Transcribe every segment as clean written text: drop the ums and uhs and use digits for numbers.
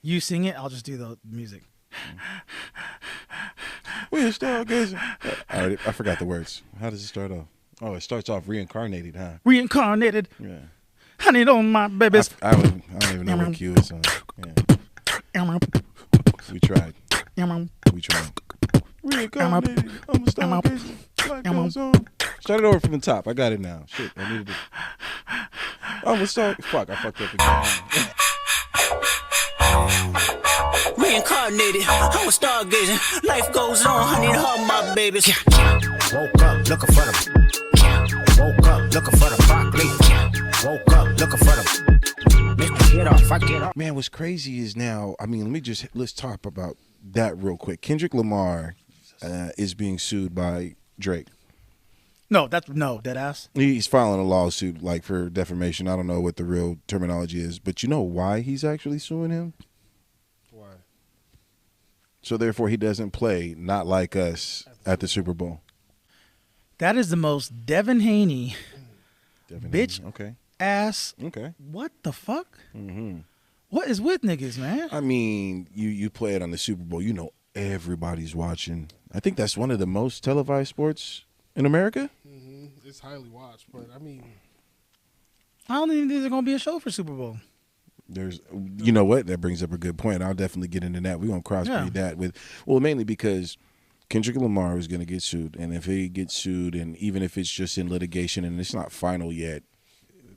You sing it, I'll just do the music. We're stargazing. I forgot the words. How does it start off? Oh, it starts off reincarnated, huh? Reincarnated. Yeah. Honey, on my babies. I don't even know what cue it's on. Yeah. We tried. Reincarnated. I'm a stargazer. Life goes on. Start it over from the top. I got it now. Shit, I needed it. I'm a star. Fuck, I fucked up again. Reincarnated, I'm a stargazing. Life goes on, honey, all my babies. Woke up looking for them. Woke up looking for the broccoli. Woke up looking for them. Mr. Get off, I get off. Man, what's crazy is now, I mean, let's talk about that real quick. Kendrick Lamar is being sued by Drake. Dead ass. He's filing a lawsuit like for defamation. I don't know what the real terminology is, but you know why he's actually suing him? Why? So therefore he doesn't play Not Like Us at the Super Bowl. That is the most Devin Haney bitch Okay. ass. Okay. What the fuck? Mm-hmm. What is with niggas, man? I mean, you play it on the Super Bowl. You know everybody's watching. I think that's one of the most televised sports in America. Mm-hmm. It's highly watched, but I mean, I don't even think there's gonna be a show for Super Bowl. You know what? That brings up a good point. I'll definitely get into that. We're gonna crossbreed that with, mainly because Kendrick Lamar is gonna get sued, and if he gets sued, and even if it's just in litigation and it's not final yet,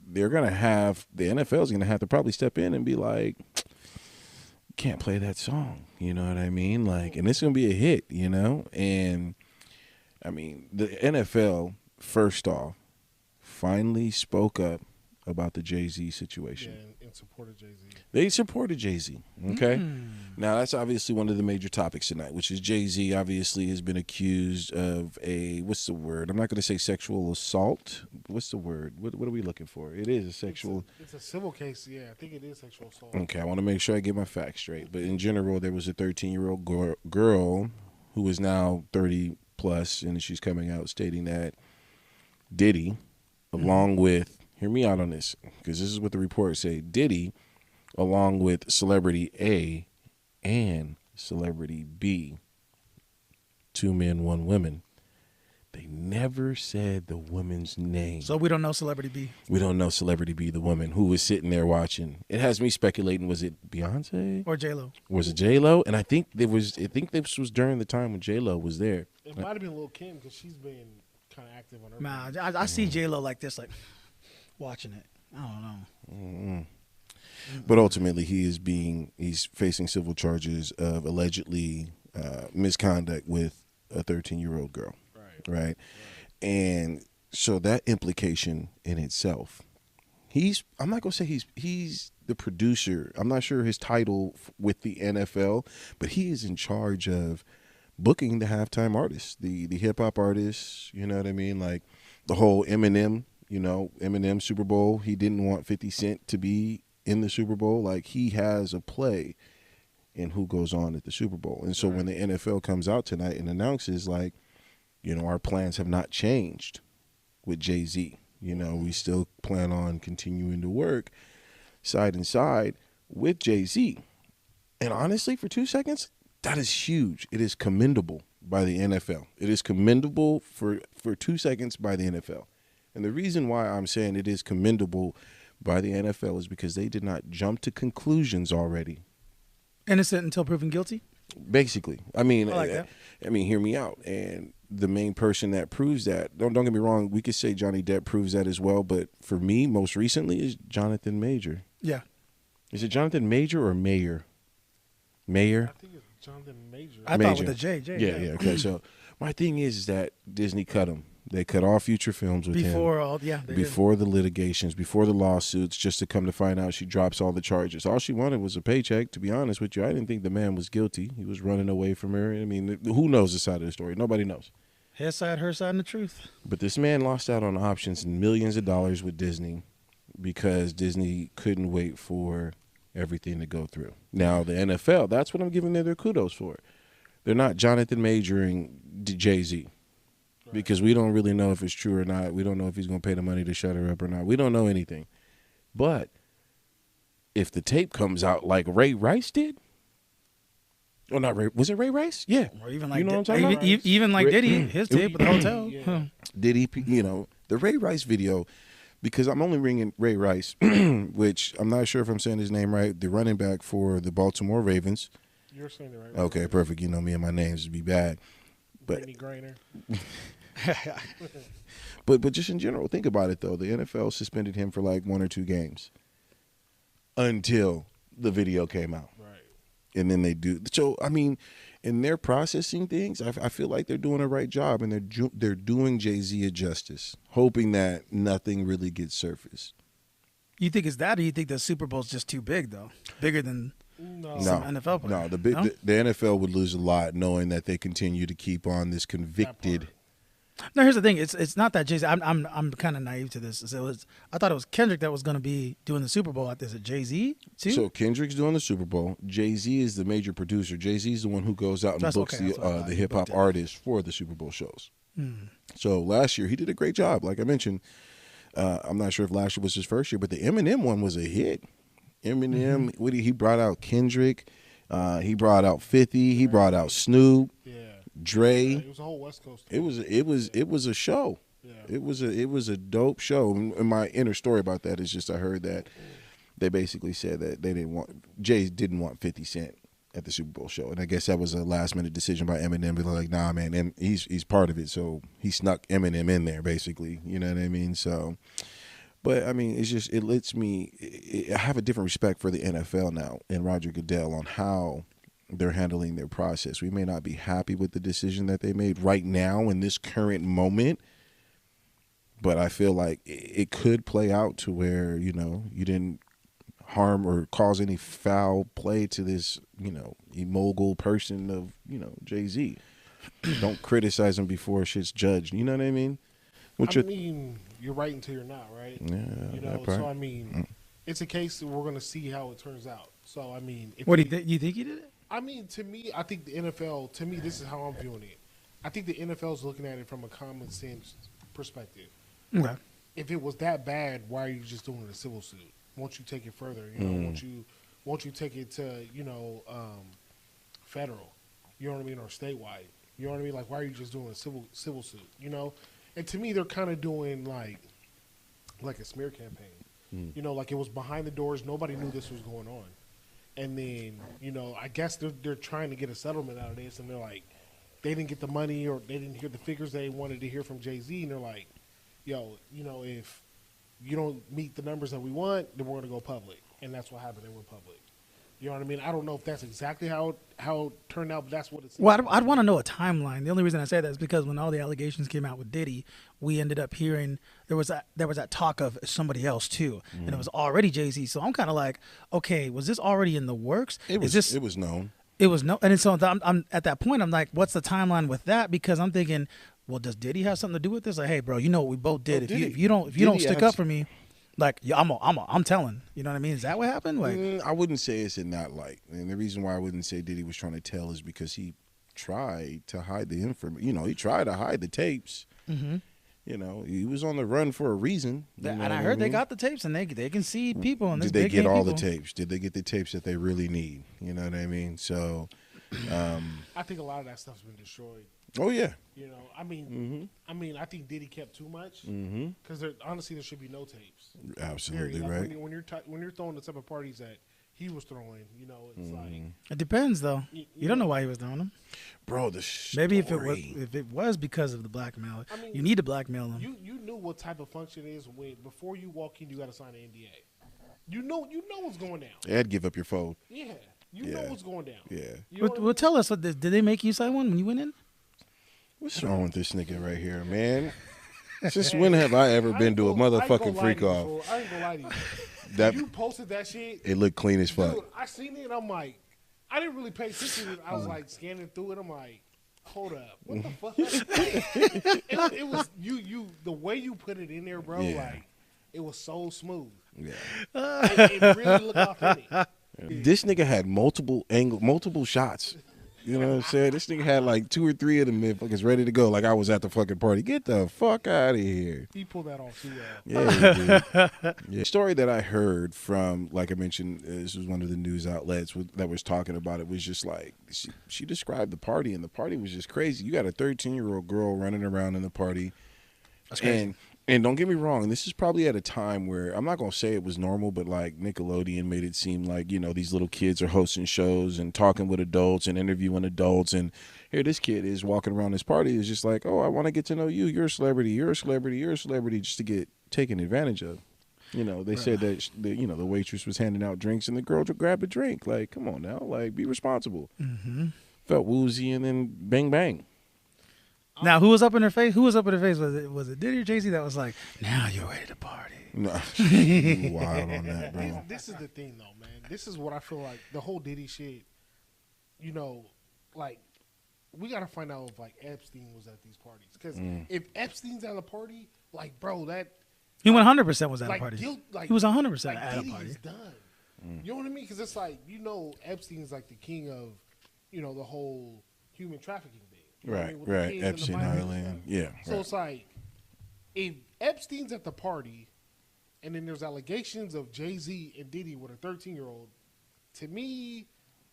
they're gonna have the NFL is gonna have to probably step in and be like, can't play that song. You know what I mean? Like, and it's gonna be a hit. You know, and I mean the NFL first off finally spoke up about the Jay-Z situation. Yeah, and supported Jay-Z. They supported Jay-Z, okay? Now, that's obviously one of the major topics tonight, which is Jay-Z obviously has been accused of what's the word? I'm not going to say sexual assault. What's the word? What are we looking for? It is a sexual. It's a civil case, yeah. I think it is sexual assault. Okay, I want to make sure I get my facts straight. But in general, there was a 13-year-old girl who is now 30 plus, and she's coming out stating that Diddy, along with, hear me out on this, because this is what the reports say, Diddy, along with celebrity A and celebrity B, 2 men, 1 woman, they never said the woman's name. So we don't know Celebrity B. We don't know celebrity B, the woman who was sitting there watching. It has me speculating, was it Beyonce? Or J-Lo. Was it J-Lo? And I think this was during the time when J-Lo was there. It might have been Lil' Kim because she's been kind of active on her. Nah, I see J-Lo like this, like watching it. I don't know. Mm-hmm. But ultimately, he's facing civil charges of allegedly misconduct with a 13-year-old girl. Right. And so that implication in itself, I'm not gonna say he's the producer. I'm not sure his title with the NFL, but he is in charge of booking the halftime artists, the hip hop artists. You know what I mean? Like the whole Eminem. You know, Eminem Super Bowl. He didn't want 50 Cent to be in the Super Bowl. Like, he has a play in who goes on at the Super Bowl. And so when the NFL comes out tonight and announces, like, you know, our plans have not changed with Jay-Z. You know, we still plan on continuing to work side and side with Jay-Z. And honestly, for 2 seconds, that is huge. It is commendable by the NFL. It is commendable for 2 seconds by the NFL. And the reason why I'm saying it is commendable by the NFL is because they did not jump to conclusions already. Innocent until proven guilty? Basically. I mean, I like that. I mean, hear me out. And the main person that proves that, don't get me wrong, we could say Johnny Depp proves that as well, but for me, most recently is Jonathan Major. Yeah. Is it Jonathan Major or Mayer? Mayer? I think it's Jonathan Major. I thought with the J. Yeah. Okay. So my thing is that Disney cut him. They cut all future films with him. Before the litigations, before the lawsuits, just to come to find out she drops all the charges. All she wanted was a paycheck, to be honest with you. I didn't think the man was guilty. He was running away from her. I mean, who knows the side of the story? Nobody knows. His side, her side, and the truth. But this man lost out on options and millions of dollars with Disney because Disney couldn't wait for everything to go through. Now, the NFL, that's what I'm giving them their kudos for. They're not Jonathan Majoring Jay-Z. Because we don't really know if it's true or not. We don't know if he's going to pay the money to shut her up or not. We don't know anything. But if the tape comes out like Ray Rice did. Oh, not Ray. Was it Ray Rice? Yeah. Or even like you know what I'm talking about? even like Diddy, his tape with the hotel. Yeah. Diddy, the Ray Rice video, because I'm only ringing Ray Rice, which I'm not sure if I'm saying his name right, the running back for the Baltimore Ravens. You're saying it right. Okay, perfect. You know me and my names would be bad. But Brittany Griner. but just in general, think about it though. The NFL suspended him for like 1 or 2 games until the video came out. Right. And then they do. So, I mean, in their processing things, I feel like they're doing the right job, and they're doing Jay-Z a justice, hoping that nothing really gets surfaced. You think it's that, or you think the Super Bowl's just too big, though? Bigger than some NFL player? No, the NFL would lose a lot knowing that they continue to keep on this convicted. No, here's the thing. It's not that Jay-Z. I'm kind of naive to this. I thought it was Kendrick that was going to be doing the Super Bowl. Is it Jay-Z too? So Kendrick's doing the Super Bowl. Jay-Z is the major producer. Jay-Z is the one who goes out and books the hip hop artists for the Super Bowl shows. So last year he did a great job. Like I mentioned, I'm not sure if last year was his first year, but the Eminem one was a hit. Eminem, he brought out Kendrick, he brought out 50, he brought out Snoop. Yeah. Dre. Yeah, it was a whole West Coast. It was a show. Yeah. It was a dope show. And my inner story about that is just I heard that they basically said that Jay didn't want 50 Cent at the Super Bowl show, and I guess that was a last minute decision by Eminem. But like, nah, man, and he's part of it, so he snuck Eminem in there, basically. You know what I mean? So, but I mean, it lets me. I have a different respect for the NFL now and Roger Goodell on how they're handling their process. We may not be happy with the decision that they made right now in this current moment, but I feel like it could play out to where, you didn't harm or cause any foul play to this, immogul person of, Jay-Z. Don't criticize him before shit's judged. You know what I mean? You're right until you're not, right? Yeah. So I mean, it's a case that we're going to see how it turns out. So I mean, what do you think he did it? I mean, to me, I think the NFL, this is how I'm viewing it. I think the NFL is looking at it from a common sense perspective. Okay. If it was that bad, why are you just doing a civil suit? Won't you take it further? Won't you take it to, federal? You know what I mean? Or statewide? You know what I mean? Like, why are you just doing a civil suit? And to me, they're kind of doing like a smear campaign. Like it was behind the doors. Nobody knew this was going on. And then, I guess they're trying to get a settlement out of this, and they're like, they didn't get the money or they didn't hear the figures they wanted to hear from Jay-Z, and they're like, yo, if you don't meet the numbers that we want, then we're going to go public. And that's what happened. They went public. You know what I mean? I don't know if that's exactly how it turned out, but that's what it's. Well, I'd want to know a timeline. The only reason I say that is because when all the allegations came out with Diddy, we ended up hearing there was that talk of somebody else too, and it was already Jay-Z. So I'm kind of like, okay, was this already in the works? It was known. It was no, and so I'm at that point. I'm like, what's the timeline with that? Because I'm thinking, well, does Diddy have something to do with this? Like, hey, bro, you know what we both did. If you don't stick up for me. Like, yeah, I'm telling. You know what I mean? Is that what happened? Like, I wouldn't say it's in that light. And the reason why I wouldn't say Diddy was trying to tell is because he tried to hide the information. He tried to hide the tapes. Mm-hmm. He was on the run for a reason. And I heard they got the tapes, and they can see people. And did they get all the tapes? Did they get the tapes that they really need? You know what I mean? So, I think a lot of that stuff's been destroyed. Oh yeah. I think Diddy kept too much because honestly there should be no tapes. Absolutely like right. When you're throwing the type of parties that he was throwing, it's like it depends though. You don't know why he was throwing them, bro. Maybe if it was because of the blackmail, you need to blackmail them. You knew what type of function it is when before you walk in, you got to sign an NDA. You know what's going down. And give up your phone. Yeah, you know what's going down. Yeah. Well, tell us. Did they make you sign one when you went in? What's wrong with this nigga right here, man? Since when have I ever been to a motherfucking freak off? I ain't gonna lie to you. You posted that shit. It looked clean as fuck. Dude, I seen it and I'm like, I didn't really pay attention. I was like scanning through it. I'm like, hold up, what the fuck? it was you the way you put it in there, bro. Yeah. Like it was so smooth. Yeah, it really looked authentic. This nigga had multiple shots. You know what I'm saying? This nigga had like 2 or 3 of them motherfuckers ready to go. Like I was at the fucking party. Get the fuck out of here. He pulled that off too. Yeah, he did. Yeah. Story that I heard from, like I mentioned, this was one of the news outlets that was talking about it. Was just like she described the party, and the party was just crazy. You got a 13-year-old girl running around in the party. That's crazy. And don't get me wrong, this is probably at a time where I'm not going to say it was normal, but like Nickelodeon made it seem like, you know, these little kids are hosting shows and talking with adults and interviewing adults. And here this kid is walking around this party is just like, oh, I want to get to know you. You're a celebrity. You're a celebrity. You're a celebrity, just to get taken advantage of. You know, they said that, the waitress was handing out drinks and the girl grabbed a drink. Like, come on now. Like, be responsible. Mm-hmm. Felt woozy and then bang, bang. Now, who was up in her face? Who was up in her face? Was it Diddy or Jay-Z that was like, now you're ready to party? No, you wild on that, bro. This is the thing, though, man. This is what I feel like the whole Diddy shit. You know, like we gotta find out if like Epstein was at these parties, because if Epstein's at a party, like bro, that he 100% was at like, a party. Like, he was 100% like, at Diddy a party. is done. You know what I mean? Because it's like, you know, Epstein's like the king of, you know, the whole human trafficking thing. You know what I Right, mean? With the right. kids and Epstein the minors and Island. stuff. Yeah. So right. it's like, if Epstein's at the party, and then there's allegations of Jay-Z and Diddy with a 13-year-old, to me,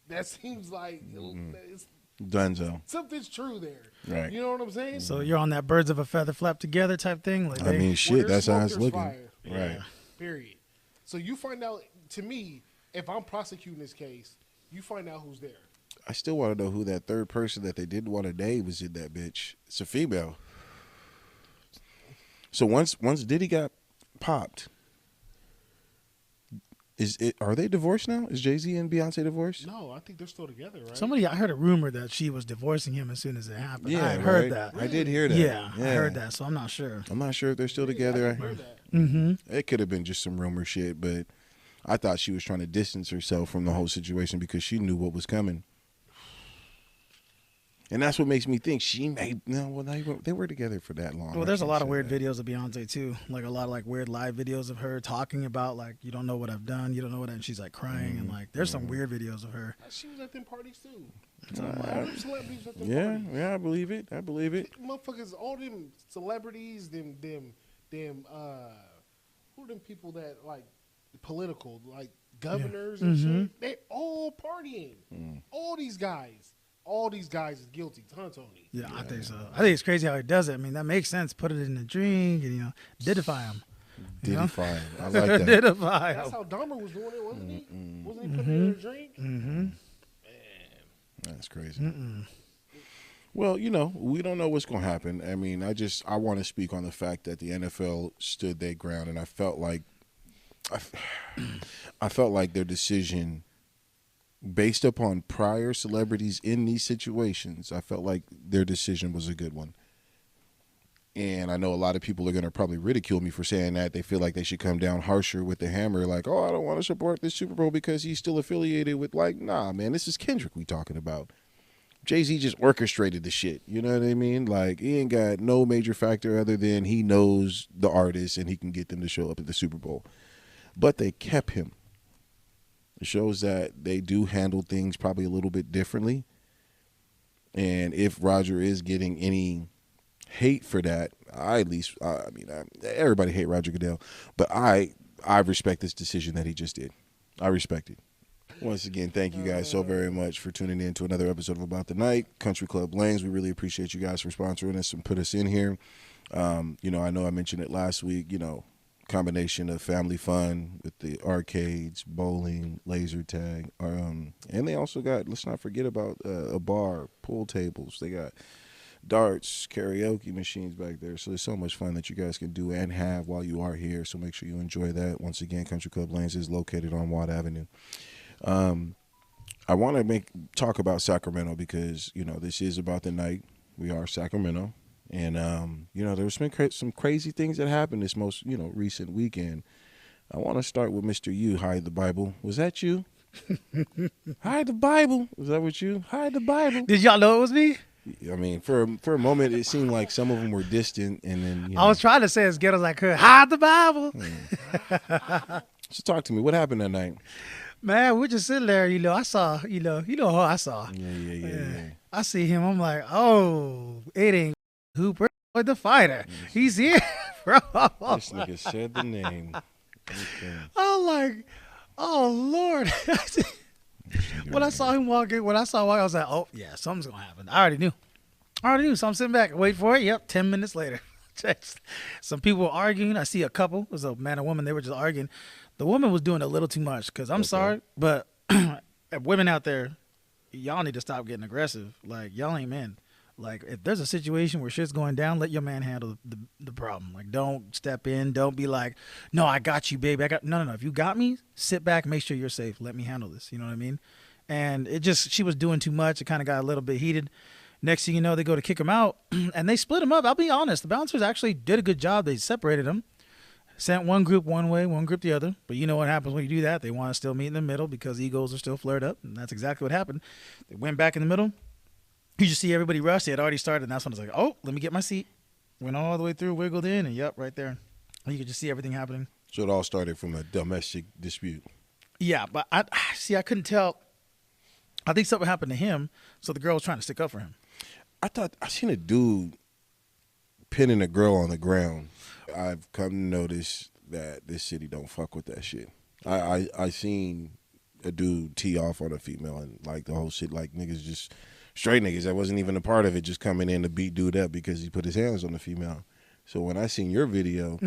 that seems like it's, Dunzo. something's true there. Right. You know what I'm saying? So you're on that birds of a feather flap together type thing? Like I mean, Where shit, there's that's how smoke, it's there's looking. fire. Right. Period. So you find out, to me, if I'm prosecuting this case, you find out who's there. I still want to know who that third person that they didn't want to name was in that bitch. It's a female. So once Diddy got popped, are they divorced now? Is Jay-Z and Beyonce divorced? No, I think they're still together, right? I heard a rumor that she was divorcing him as soon as it happened. Yeah, I heard right? that. I did hear that. Yeah, I heard that, so I'm not sure. I'm not sure if they're still together. I heard that. Mm-hmm. It could have been just some rumor shit, but I thought she was trying to distance herself from the whole situation because she knew what was coming. And that's what makes me think they were together for that long. Well, there's a lot of weird videos of Beyonce too, like a lot of like weird live videos of her talking about like, you don't know what I've done, you don't know what, and she's like crying and like there's some weird videos of her. She was at them parties too. Uh, All them celebrities at them parties. Yeah, I believe it. Motherfuckers, all them celebrities, them who are them people that like political, like governors and shit? They all partying. All these guys is guilty. Tony. Yeah, I think so. I think it's crazy how he does it. I mean, that makes sense. Put it in a drink and didify him. Didify him. I like that. Didify That's him. how Dahmer was doing it, wasn't he? Wasn't he putting it in a drink? Mm-hmm. That's crazy. Well, we don't know what's going to happen. I mean, I want to speak on the fact that the NFL stood their ground, and I felt like their decision, based upon prior celebrities in these situations, I felt like their decision was a good one. And I know a lot of people are going to probably ridicule me for saying that. They feel like they should come down harsher with the hammer, like, oh, I don't want to support this Super Bowl because he's still affiliated with, like, nah, man, this is Kendrick we talking about. Jay-Z just orchestrated the shit, you know what I mean? Like, he ain't got no major factor other than he knows the artist and he can get them to show up at the Super Bowl. But they kept him. It shows that they do handle things probably a little bit differently. And if Roger is getting any hate for that, everybody hate Roger Goodell, but I respect this decision that he just did. I respect it. Once again, thank you guys so very much for tuning in to another episode of About the Night, Country Club Lanes. We really appreciate you guys for sponsoring us and put us in here. I know I mentioned it last week, combination of family fun with the arcades, bowling, laser tag, and they also got, let's not forget about a bar, pool tables. They got darts, karaoke machines back there. So there's so much fun that you guys can do and have while you are here. So make sure you enjoy that. Once again, Country Club Lanes is located on Watt Avenue. I want to talk about Sacramento because, this is about the night. We are Sacramento. And, there's been some crazy things that happened this most, recent weekend. I want to start with Mr. You, Hide the Bible. Was that you? Hide the Bible. Was that what you? Hide the Bible. Did y'all know it was me? I mean, for a moment, it seemed like some of them were distant. And then, I was trying to say as ghetto as I could. Hide the Bible. So talk to me. What happened that night? Man, we're just sitting there, I saw, you know who I saw. Yeah. I see him, I'm like, oh, it ain't Hooper or the fighter. He's here, bro. This nigga said the name. Okay. I'm like, oh, Lord. When I saw him walking, I was like, oh, yeah, something's going to happen. I already knew. So I'm sitting back, wait for it. Yep, 10 minutes later. Some people were arguing. I see a couple. It was a man and woman. They were just arguing. The woman was doing a little too much because I'm sorry, but women out there, y'all need to stop getting aggressive. Like, y'all ain't men. Like, if there's a situation where shit's going down, let your man handle the problem. Like, don't step in. Don't be like, no, I got you, baby. No. If you got me, sit back, make sure you're safe. Let me handle this. You know what I mean? And she was doing too much. It kind of got a little bit heated. Next thing you know, they go to kick him out, and they split him up. I'll be honest. The bouncers actually did a good job. They separated them. Sent one group one way, one group the other. But you know what happens when you do that? They want to still meet in the middle because egos are still flared up. And that's exactly what happened. They went back in the middle. You just see everybody rush. They had already started. And that's when I was like, oh, let me get my seat. Went all the way through, wiggled in, and yep, right there. And you could just see everything happening. So it all started from a domestic dispute. Yeah, but I couldn't tell. I think something happened to him, so the girl was trying to stick up for him. I seen a dude pinning a girl on the ground. I've come to notice that this city don't fuck with that shit. I seen a dude tee off on a female and like the whole shit, like niggas just straight niggas that wasn't even a part of it just coming in to beat dude up because he put his hands on the female. So when I seen your video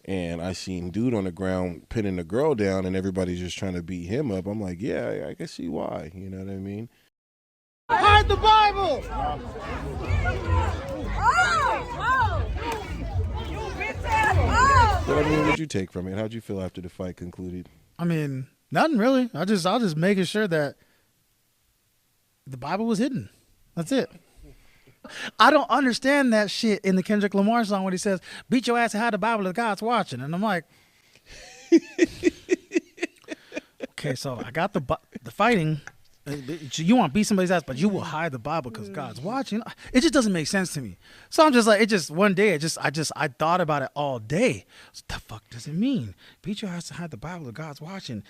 and I seen dude on the ground pinning the girl down and everybody's just trying to beat him up, I'm like, yeah, I can see why. You know what I mean? Hide the Bible! But I mean, what'd you take from it? How'd you feel after the fight concluded? I mean, nothing really. I was just making sure that the Bible was hidden. That's it. I don't understand that shit in the Kendrick Lamar song when he says, beat your ass and hide the Bible if God's watching. And I'm like, okay, so I got the fighting. You want to beat somebody's ass, but you will hide the Bible because God's watching. It just doesn't make sense to me. So I'm just like, one day, I thought about it all day. What the fuck does it mean? Beat your ass and hide the Bible if God's watching.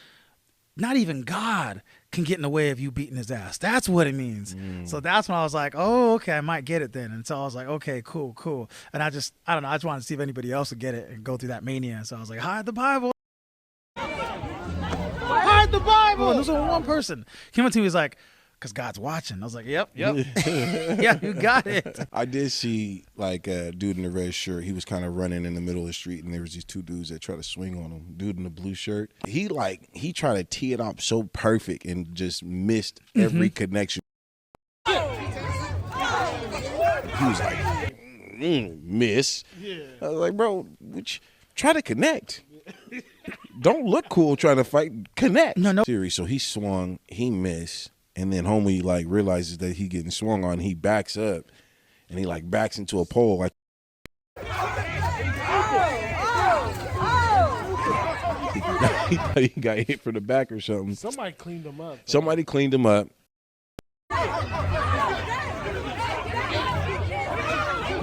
Not even God can get in the way of you beating his ass. That's what it means. So that's when I was like, oh, okay, I might get it then. And so I was like, okay, cool. And I don't know. I just wanted to see if anybody else would get it and go through that mania. So I was like, hide the Bible. Hide the Bible. And there's only one person. Came up to me, he was like, because God's watching. I was like, yep. Yeah, you got it. I did see like a dude in a red shirt. He was kind of running in the middle of the street, and there was these two dudes that tried to swing on him. Dude in the blue shirt. He tried to tee it up so perfect and just missed every connection. He was like, miss. Yeah. I was like, bro, try to connect. Don't look cool trying to fight. Connect. No. Serious. So he swung, he missed. And then homie like realizes that he getting swung on. He backs up, and he like backs into a pole. Like he thought he got hit from the back or something. Somebody cleaned him up. Somebody cleaned him up.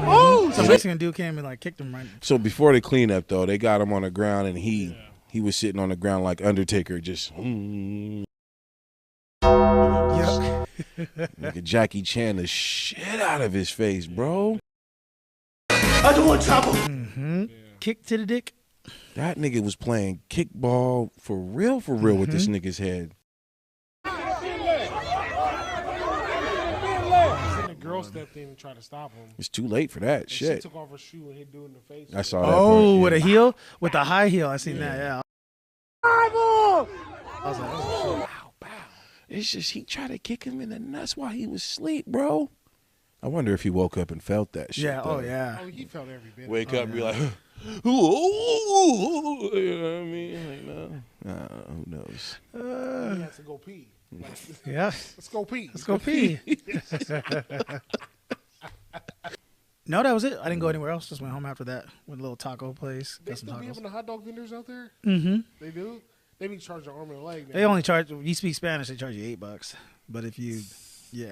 Oh, some Mexican dude came and like kicked him right. So before the cleanup though, they got him on the ground, and he was sitting on the ground like Undertaker, just. Like a Jackie Chan the shit out of his face, bro. I don't want trouble. Kick to the dick. That nigga was playing kickball for real with this nigga's head. The girl stepped in and tried to stop him. It's too late for that. And shit. She took off her shoe and hit dude in the face. I saw that. Oh, part, with a heel? With a high heel. I seen that, yeah. I was like, oh, shit. It's just he tried to kick him in the nuts while he was asleep, bro. I wonder if he woke up and felt that shit. Yeah, though. Oh, yeah. Oh, he felt every bit. Wake up and be like, ooh, you know what I mean? Like, no. Who knows? He has to go pee. Like, Yeah. Let's go pee. Let's go pee. No, that was it. I didn't go anywhere else. Just went home after that. Went to a little taco place. They Got some still be tacos. having the hot dog vendors out there? Mm-hmm. They do? They be charging an arm and a leg. Man. They only charge, you speak Spanish, they charge you $8. But if you,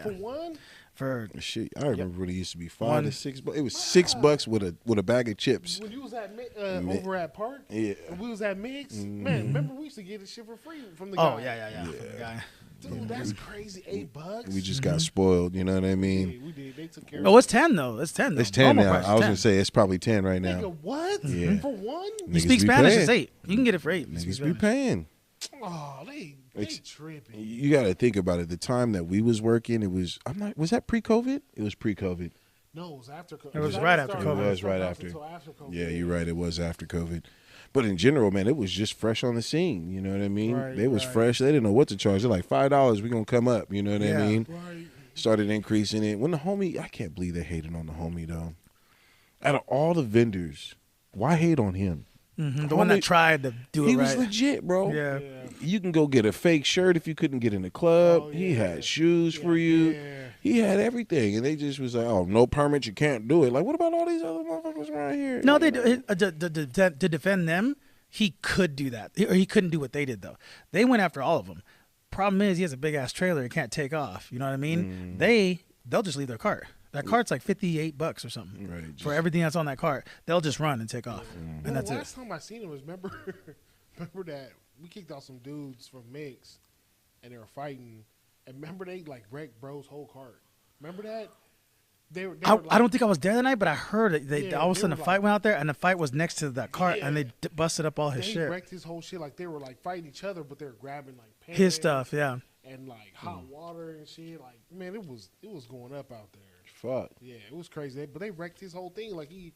For one? for shit. I remember when it used to be $5 to $6. It was $6 with a bag of chips. When you was at over at Park, yeah, when we was at Mix, man. Remember we used to get this shit for free from the oh guy. yeah. From the guy. Dude, that's crazy. $8. We just got spoiled. You know what I mean? Yeah, we did. They took care of Oh, it's 10 though. It's 10. Though. It's 10 Normal now. price is I was 10. gonna say it's probably 10 right now. Nigga, what? Yeah. For one? You Niggas speak be Spanish? paying. It's 8. You can get it for 8. Niggas be paying. Oh, they tripping. You got to think about it. The time that we was working, it was was that pre-COVID? It was pre-COVID. No, it was after COVID. It was right after COVID. It was right after. COVID. Yeah, you're right. It was after COVID. But in general, man, it was just fresh on the scene. You know what I mean? Right, they was fresh. They didn't know what to charge. They're like, $5, we're going to come up. You know what I mean? Right. Started increasing it. When the homie, I can't believe they hated on the homie, though. Out of all the vendors, why hate on him? The one that tried to do it He right. was legit, bro. Yeah. You can go get a fake shirt if you couldn't get in the club. Oh, He yeah. had shoes for you. Yeah. He had everything. And they just was like, oh, no permit, you can't do it. Like, what about all these other motherfuckers around here? No, they do. To defend them, he could do that. Or he couldn't do what they did, though. They went after all of them. Problem is, he has a big-ass trailer. He can't take off. You know what I mean? They'll just leave their cart. That cart's like $58 or something. Right, for everything that's on that cart. They'll just run and take off. And that's it. Last time I seen him was remember that we kicked out some dudes from Mix and they were fighting. And remember they like wrecked bro's whole cart. Remember that? They were I like, don't think I was there that night, but I heard that Yeah, all of a they sudden were the fight like- went out there, and the fight was next to that cart, Yeah. and they busted up all his they shit. wrecked his whole shit. Like they were like fighting each other, but they were grabbing like pans His stuff, yeah. and like hot water and shit. Like man, it was going up out there. Fuck. Yeah, it was crazy. But they wrecked his whole thing. Like he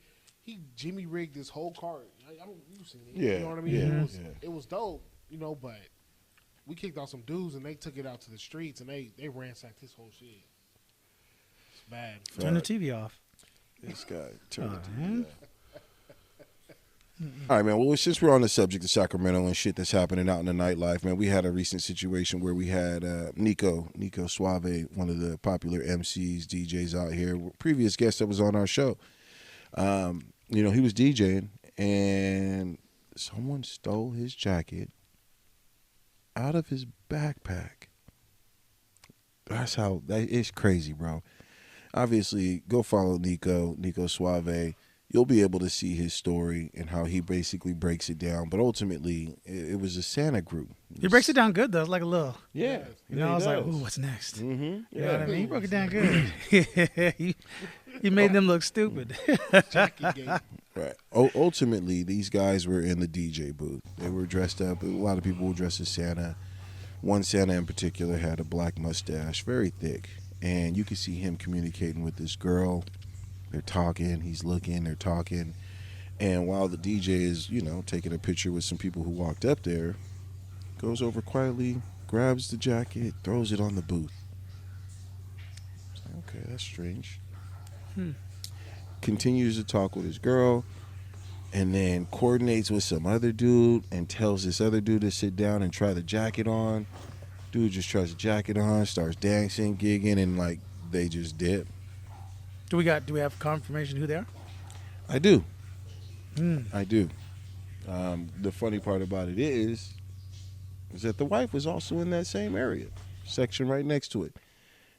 Jimmy rigged his whole cart. You've seen it. Yeah, You know what I mean? yeah, It was dope, you know, but we kicked out some dudes and they took it out to the streets and they ransacked his whole shit. It's bad. Turn the TV off. This guy turned it to me. All right, man. Well, since we're on the subject of Sacramento and shit that's happening out in the nightlife, man, we had a recent situation where we had NekoSwavey, one of the popular MCs, DJs out here, previous guest that was on our show. He was DJing and someone stole his jacket out of his backpack. It's crazy, bro. Obviously, go follow NekoSwavey. You'll be able to see his story and how he basically breaks it down. But ultimately, it was a Santa group. He breaks it down good, though. It's like a little. Yeah. I was like, ooh, what's next? Mm-hmm. You know what I mean? He broke it down good. he made them look stupid. Right. Ultimately, these guys were in the DJ booth. They were dressed up. A lot of people were dressed as Santa. One Santa in particular had a black mustache, very thick. And you could see him communicating with this girl. They're talking. He's looking. They're talking. And while the DJ is, taking a picture with some people who walked up there, goes over quietly, grabs the jacket, throws it on the booth. It's like, okay, that's strange. Continues to talk with his girl, and then coordinates with some other dude and tells this other dude to sit down and try the jacket on. Dude just tries the jacket on, starts dancing, gigging, and like they just dip. Do we have confirmation who they are? I do. I do. The funny part about it is that the wife was also in that same area, section right next to it.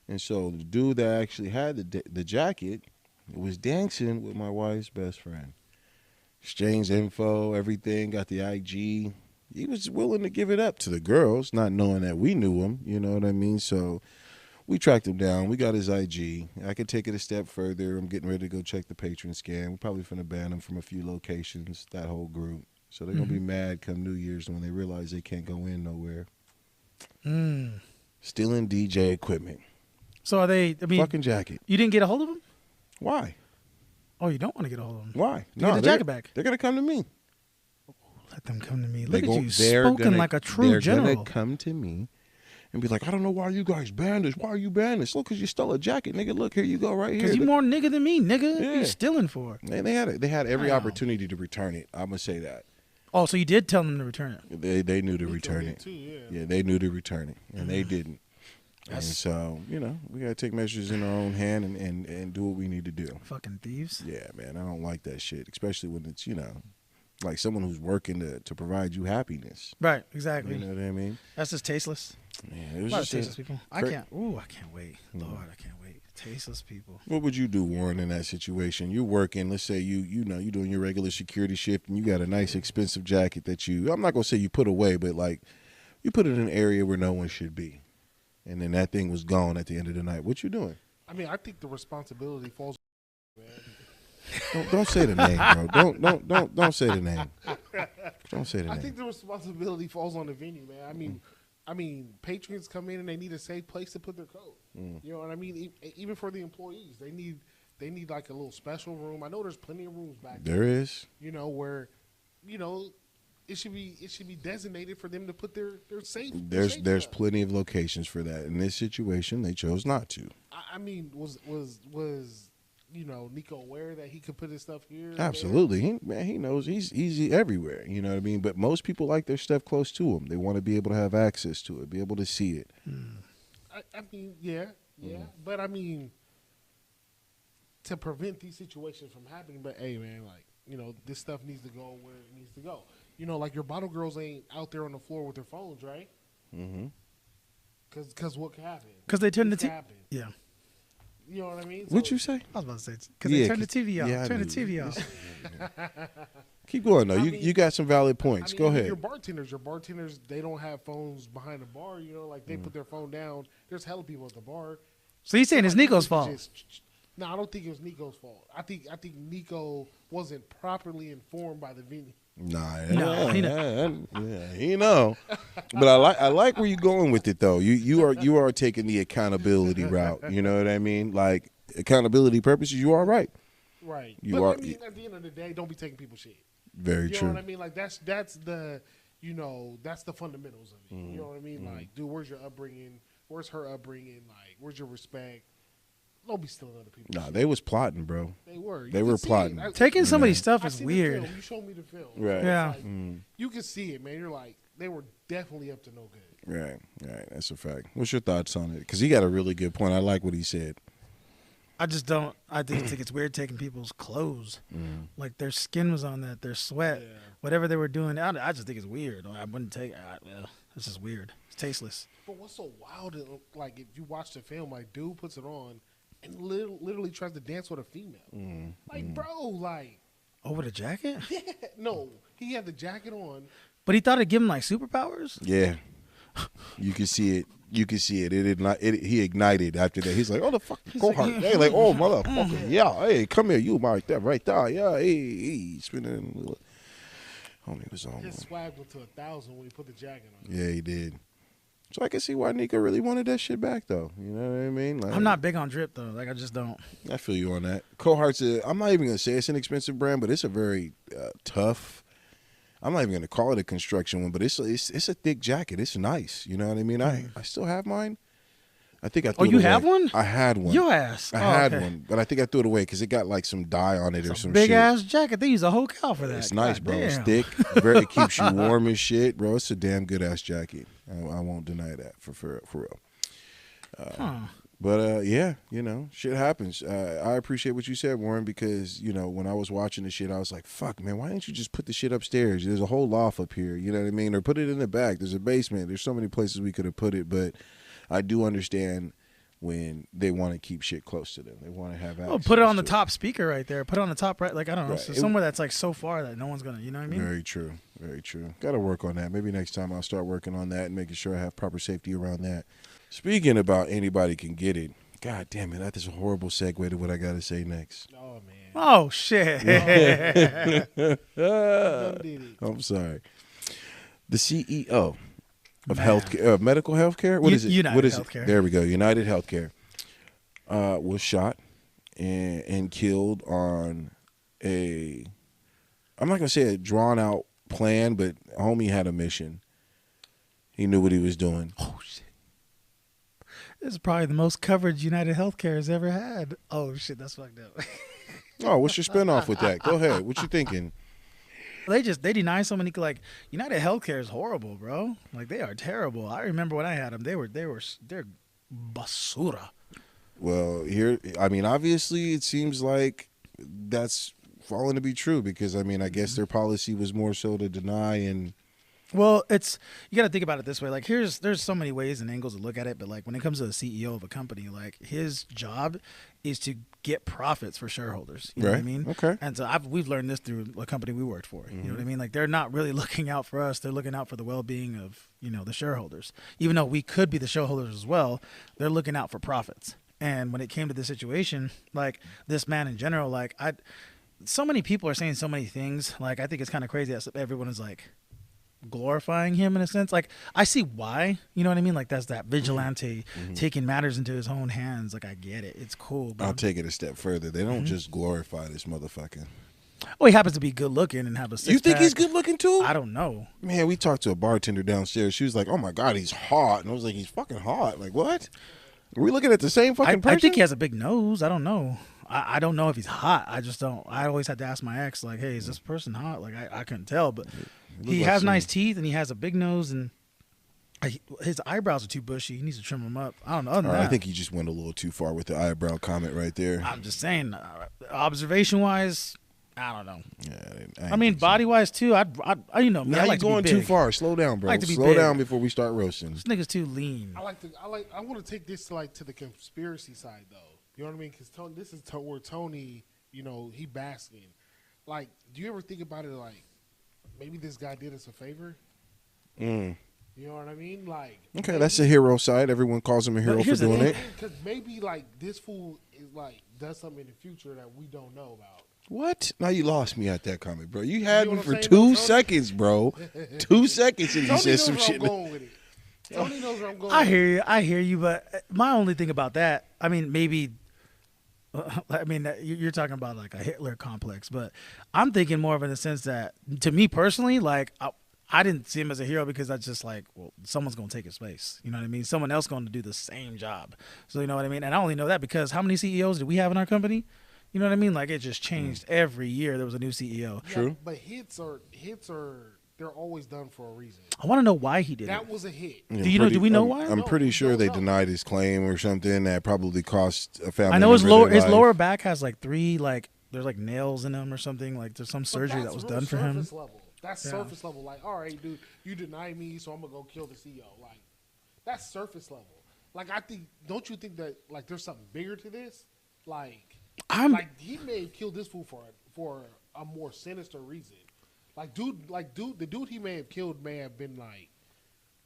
And so the dude that actually had the jacket was dancing with my wife's best friend. Exchanged info, everything, got the IG. He was willing to give it up to the girls, not knowing that we knew him, you know what I mean? So we tracked him down. We got his IG. I could take it a step further. I'm getting ready to go check the patron scan. We're probably finna ban him from a few locations, that whole group. So they're going to be mad come New Year's when they realize they can't go in nowhere. Stealing DJ equipment. So are they, Fucking jacket. you didn't get a hold of them? Why? Oh, you don't want to get a hold of them? Why? Get the jacket back. They're going to come to me. Let them come to me. Look at you, they're spoken like a true They're general. going to come to me and be like, I don't know why you guys banned us. Why are you banned us? Look, because you stole a jacket, nigga. Look, here you go right here. Because you more nigga than me, nigga. Yeah. You stealing for? And they had every Wow. opportunity to return it. I'm going to say that. Oh, so you did tell them to return it? They knew to return did it. too, yeah. Yeah, they knew to return it, and they didn't. And so, we got to take measures in our own hand and do what we need to do. Fucking thieves. Yeah, man, I don't like that shit, especially when it's, like someone who's working to provide you happiness. Right, exactly. You know what I mean? That's just tasteless. Yeah, it A was lot of just tasteless people. I cra- can't wait. Lord, I can't wait. Tasteless people. What would you do, Warren, in that situation? You're working, let's say you're doing your regular security shift and you got a nice expensive jacket that I'm not going to say you put away, but like you put it in an area where no one should be. And then that thing was gone at the end of the night. What you doing? I mean, I think the responsibility falls man. Don't say the name, bro. Don't say the name. Don't say the name. I think the responsibility falls on the venue, man. I mean, patrons come in and they need a safe place to put their coat. You know what I mean? Even for the employees, they need like a little special room. I know there's plenty of rooms back there. There is. You know where, it should be designated for them to put their safe. There's plenty of locations for that. In this situation, they chose not to. I mean, was Neko aware that he could put his stuff here? Absolutely. He knows he's easy everywhere. You know what I mean? But most people like their stuff close to them. They want to be able to have access to it, be able to see it. I mean, yeah. But I mean, to prevent these situations from happening, but hey, man, like, this stuff needs to go where it needs to go. Like your bottle girls ain't out there on the floor with their phones, right? Mm-hmm. Because what could happen? Because they turn the TV. Yeah. You know what I mean? What'd you say? I was about to say, because they turn the TV off. Yeah, turn the TV off. Keep going, though. You got some valid points. Go ahead. Your bartenders, they don't have phones behind the bar. Like they put their phone down. There's hella people at the bar. So you're saying it's Neko's fault? No, I don't think it was Neko's fault. I think Neko wasn't properly informed by the venue. He know. But I like where you're going with it though. You are taking the accountability route. You know what I mean? Like accountability purposes, you are right. Right. You but are. I mean, at the end of the day, don't be taking people's shit. Very true. You know what I mean? Like that's the that's the fundamentals of it. You know what I mean? Like, dude, where's your upbringing? Where's her upbringing? Like, where's your respect? Don't be stealing other people's shit. They was plotting, bro. They were. They were plotting. Taking somebody's stuff is weird. You showed me the film. Right. Yeah. Like, you can see it, man. You're like, they were definitely up to no good. Right. That's a fact. What's your thoughts on it? Because he got a really good point. I like what he said. I just don't. I think it's weird taking people's clothes. Like their skin was on that, their sweat, whatever they were doing. I just think it's weird. I wouldn't take. It's just weird. It's tasteless. But what's so wild? Like if you watch the film, like dude puts it on and literally tries to dance with a female. Like bro, like over the jacket. Yeah, no, he had the jacket on. But he thought it'd give him like superpowers. Yeah, you can see it. He ignited after that. He's like, "Oh the fuck, go hard!" Hey, like, "Oh motherfucker, yeah, hey, come here, you right there, yeah, hey, spinning." Homie was on. His swag went to 1,000 when he put the jacket on. Yeah, he did. So I can see why Neko really wanted that shit back, though. You know what I mean? Like, I'm not big on drip though. Like I just don't. I feel you on that. Cohart's I'm not even gonna say it's an expensive brand, but it's a very tough. I'm not even gonna call it a construction one, but it's a thick jacket. It's nice. You know what I mean? I still have mine. I think I threw it away. You have one? I had one. Your ass. I had one, but I think I threw it away because it got like some dye on it or some big shit. ass jacket. They use a whole cow for that. It's nice, bro. It's damn. thick. It keeps you warm as shit, bro. It's a damn good ass jacket. I won't deny that for real. But yeah, shit happens. I appreciate what you said, Warren, because when I was watching the shit, I was like, "Fuck, man, why didn't you just put the shit upstairs? There's a whole loft up here, you know what I mean? Or put it in the back. There's a basement. There's so many places we could have put it." But I do understand when they want to keep shit close to them. They want to have access. Oh, put it on the top speaker right there. Put it on the top right, like I don't know, Right. so somewhere that's like so far that no one's gonna, you know what I mean? Very true. Very true. Got to work on that. Maybe next time I'll start working on that and making sure I have proper safety around that. Speaking about anybody can get it. God damn it, that is a horrible segue to what I got to say next. Oh man. Oh shit. I'm sorry. The CEO of healthcare, medical healthcare. What is it? United what is Healthcare. it? There we go. United Healthcare was shot and killed on a. I'm not gonna say a drawn out plan, but homie had a mission. He knew what he was doing. Oh shit. This is probably the most coverage United Healthcare has ever had. Oh shit, that's fucked up. Oh, what's your spinoff with that? Go ahead. What you thinking? They deny so many. Like United Healthcare is horrible, bro. Like they are terrible. I remember when I had them, they're basura. Well, obviously it seems like that's fallen to be true because I guess their policy was more so to deny and Well, you got to think about it this way. Like, there's so many ways and angles to look at it, but like when it comes to the CEO of a company, like his job is to get profits for shareholders. You know what I mean? Okay. And so we've learned this through a company we worked for. You know what I mean? Like they're not really looking out for us; they're looking out for the well-being of the shareholders. Even though we could be the shareholders as well, they're looking out for profits. And when it came to this situation, like this man in general, like so many people are saying so many things. Like I think it's kind of crazy that everyone is like glorifying him in a sense. Like I see why, you know what I mean? Like that's that vigilante taking matters into his own hands. Like I get it, it's cool, but I'll take it a step further. They don't just glorify this motherfucker. Well, he happens to be good looking and have a six-pack. You think he's good looking too? I don't know. Man, we talked to a bartender downstairs. She was like, "Oh my God, he's hot," and I was like, "He's fucking hot." Like what? Are we looking at the same fucking person? I think he has a big nose. I don't know. I don't know if he's hot. I just don't. I always had to ask my ex, like, "Hey, is this person hot?" Like I couldn't tell, but he has nice teeth and he has a big nose and his eyebrows are too bushy. He needs to trim them up. I don't know. Other than that, I think he just went a little too far with the eyebrow comment right there. I'm just saying, observation wise, I don't know. Yeah, I mean, body wise too. I now I like you're going to be too big. far. Slow down, bro. I like to be Slow big. down before we start roasting. This nigga's too lean. I want to take this to the conspiracy side though. You know what I mean? Because this is where Tony, he basking. Like, do you ever think about it like maybe this guy did us a favor? You know what I mean? Like, Okay, maybe, that's the hero side. Everyone calls him a hero for here's the doing thing. it. Because maybe like this fool is like does something in the future that we don't know about. What? Now you lost me at that comment, bro. You had know me what for I'm saying, 2 Tony? seconds, bro. 2 seconds and you Tony said knows some where shit. I'm going with it. Tony knows where I'm going. I hear you, but my only thing about that, I mean, maybe, I mean, you're talking about like a Hitler complex, but I'm thinking more of in the sense that, to me personally, like I didn't see him as a hero because that's just like, well, someone's going to take his place. You know what I mean? Someone else going to do the same job. So you know what I mean? And I only know that because how many CEOs did we have in our company? You know what I mean? Like it just changed every year. There was a new CEO. Yeah, True. but hits are they're always done for a reason. I want to know why he did That it. was a hit. Yeah, Do we know why? I'm No, pretty we sure don't they know. denied his claim or something that probably cost a family. I know his member their life. lower back has like 3 like there's like nails in him or something. Like there's some surgery that was real done for him. surface level. That's surface level. Like, all right, dude, you deny me, so I'm gonna go kill the CEO. Like, that's surface level. Like, don't you think that like there's something bigger to this? Like he may have killed this fool for a more sinister reason. The dude he may have killed may have been like,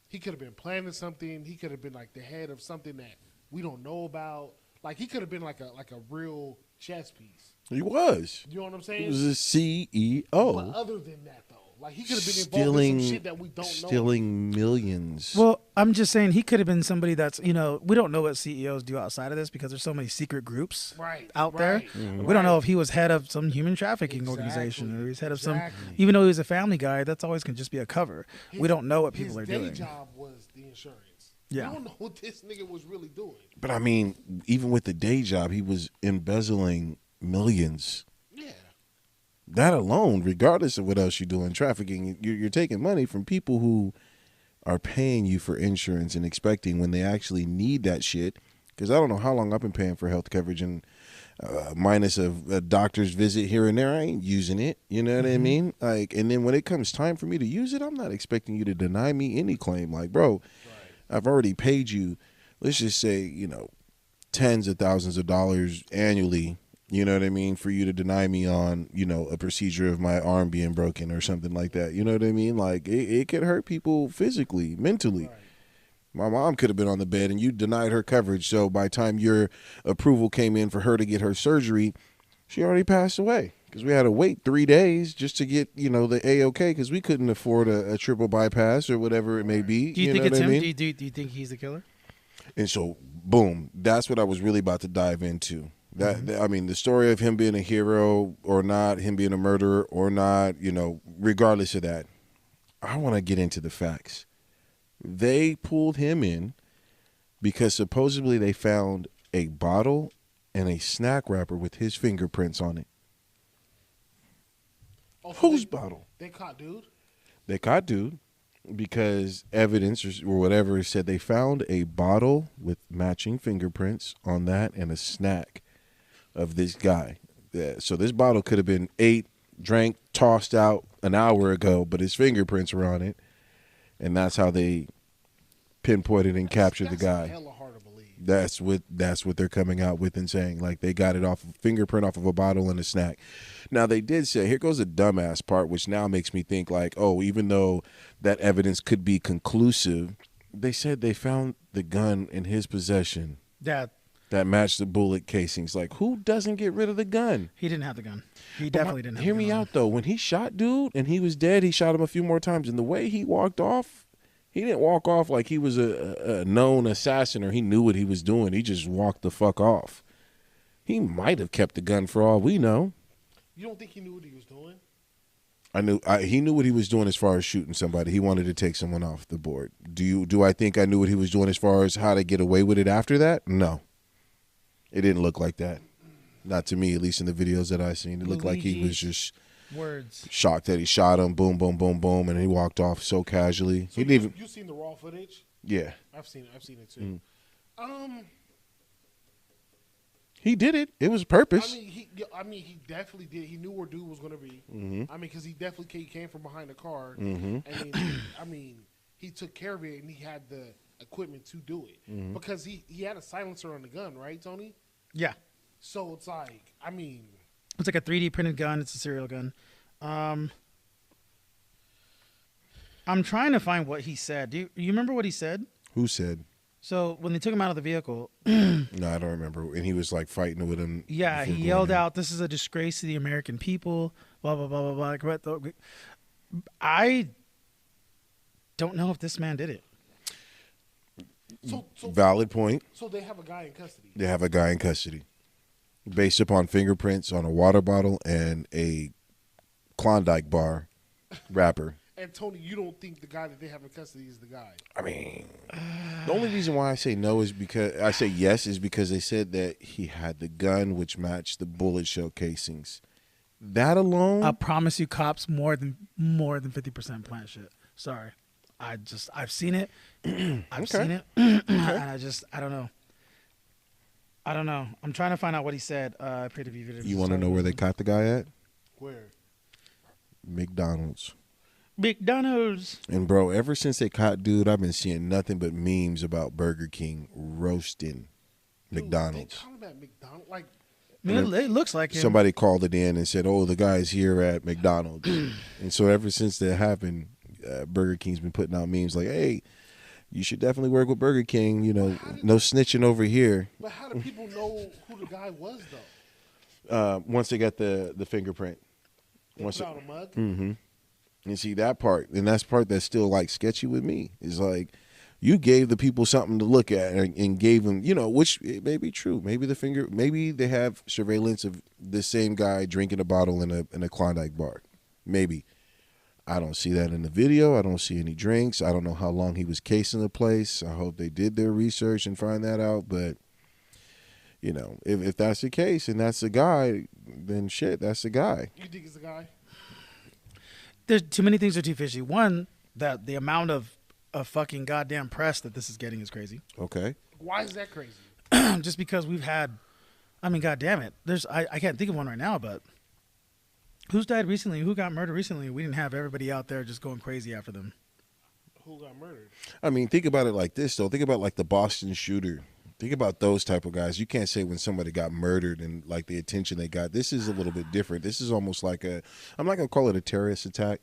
he could have been planning something. He could have been like the head of something that we don't know about. Like he could have been like a real chess piece. He was. You know what I'm saying? He was a CEO. But other than that, though, like he could have been involved in some shit that we don't know. Stealing millions. Well, I'm just saying he could have been somebody that's, we don't know what CEOs do outside of this because there's so many secret groups out there. We don't know if he was head of some human trafficking organization or he's head of some, even though he was a family guy, that's always can just be a cover. We don't know what people are doing. His day job was the insurance. Yeah. You don't know what this nigga was really doing. But I mean, even with the day job, he was embezzling millions. Yeah. That alone, regardless of what else you're doing, trafficking, you're taking money from people who are paying you for insurance and expecting when they actually need that shit. Because I don't know how long I've been paying for health coverage and minus a doctor's visit here and there, I ain't using it. You know what I mean? Like, and then when it comes time for me to use it, I'm not expecting you to deny me any claim. Like, bro, I've already paid you, let's just say, tens of thousands of dollars annually. You know what I mean? For you to deny me on, a procedure of my arm being broken or something like that. You know what I mean? Like, it could hurt people physically, mentally. Right. My mom could have been on the bed and you denied her coverage. So by the time your approval came in for her to get her surgery, she already passed away. Because we had to wait 3 days just to get, the A-OK because we couldn't afford a triple bypass or whatever it may be. Do you think know it's what him? I mean? Do you think he's the killer? And so, boom, that's what I was really about to dive into. I mean, the story of him being a hero or not, him being a murderer or not, regardless of that, I want to get into the facts. They pulled him in because supposedly they found a bottle and a snack wrapper with his fingerprints on it. Oh, so Whose bottle? They caught dude? They caught dude because evidence or whatever said they found a bottle with matching fingerprints on that and a snack of this guy. Yeah, so this bottle could have been ate, drank, tossed out an hour ago, but his fingerprints were on it. and that's how they pinpointed and captured the guy. Hella hard to believe. That's what they're coming out with and saying, like, they got it off fingerprint off of a bottle and a snack. Now they did say, here goes the dumbass part, which now makes me think like, oh, even though that evidence could be conclusive, they said they found the gun in his possession that matched the bullet casings. Like, who doesn't get rid of the gun? He didn't have the gun. He definitely didn't have Hear the gun. me out though. When he shot dude and he was dead, he shot him a few more times, and the way he walked off, he didn't walk off like he was a known assassin or he knew what he was doing. He just walked the fuck off. He might have kept the gun for all we know. You don't think he knew what he was doing? He knew what he was doing as far as shooting somebody. He wanted to take someone off the board. Do I think I knew what he was doing as far as how to get away with it after that? No. It didn't look like that. Not to me, at least in the videos that I seen. It looked like he was just shocked that he shot him, boom, boom, boom, boom, and he walked off so casually. So he didn't even. You seen the raw footage? Yeah, I've seen it too. He did it. It was purpose. I mean, he definitely did. He knew where dude was going to be. Mm-hmm. I mean, because he definitely came from behind the car. Mm-hmm. And I mean, he took care of it, and he had the equipment to do it. Mm-hmm. Because he had a silencer on the gun, right, Tony? Yeah. So it's like, I mean, it's like a 3D printed gun. It's a serial gun. I'm trying to find what he said. Do you remember what he said? Who said? So when they took him out of the vehicle. No, I don't remember. And he was like fighting with him. Yeah, he yelled out, "This is a disgrace to the American people." Blah blah blah blah blah. I don't know if this man did it. So valid point. So they have a guy in custody. They have a guy in custody, based upon fingerprints on a water bottle and a Klondike bar wrapper. And Tony, you don't think the guy that they have in custody is the guy? I mean, the only reason why I say no is because I say yes is because they said that he had the gun which matched the bullet shell casings. That alone, I promise you, cops more than 50% plant shit. Sorry, I've seen it. I've seen it, and I don't know. I don't know. I'm trying to find out what he said. You want to know where they caught the guy at? Where? McDonald's. And bro, ever since they caught dude, I've been seeing nothing but memes about Burger King roasting McDonald's. They call him at McDonald's, like. It looks like him. Somebody called it in and said, "Oh, the guy's here at McDonald's," and so ever since that happened, Burger King's been putting out memes like, "Hey, you should definitely work with Burger King. You know, no snitching over here." But how do people know who the guy was though? Once they got the fingerprint, They put out a mug. Mm-hmm. And see that part, and that's part that's still like sketchy with me. Is like you gave the people something to look at and gave them, you know, which it may be true. Maybe maybe they have surveillance of this same guy drinking a bottle in a Klondike bar. Maybe. I don't see that in the video. I don't see any drinks. I don't know how long he was casing the place. I hope they did their research and find that out. But you know, if that's the case and that's the guy, then shit, that's the guy. You think it's the guy? There's too many things are too fishy. One, that the amount of fucking goddamn press that this is getting is crazy. Okay. Why is that crazy? Just because we've had, I mean, goddamn it. I can't think of one right now, but who's died recently? Who got murdered recently? We didn't have everybody out there just going crazy after them. Who got murdered? I mean, think about it like this, though. Think about like the Boston shooter. Think about those type of guys. You can't say when somebody got murdered and like the attention they got. This is a little bit different. This is almost like I'm not gonna call it a terrorist attack,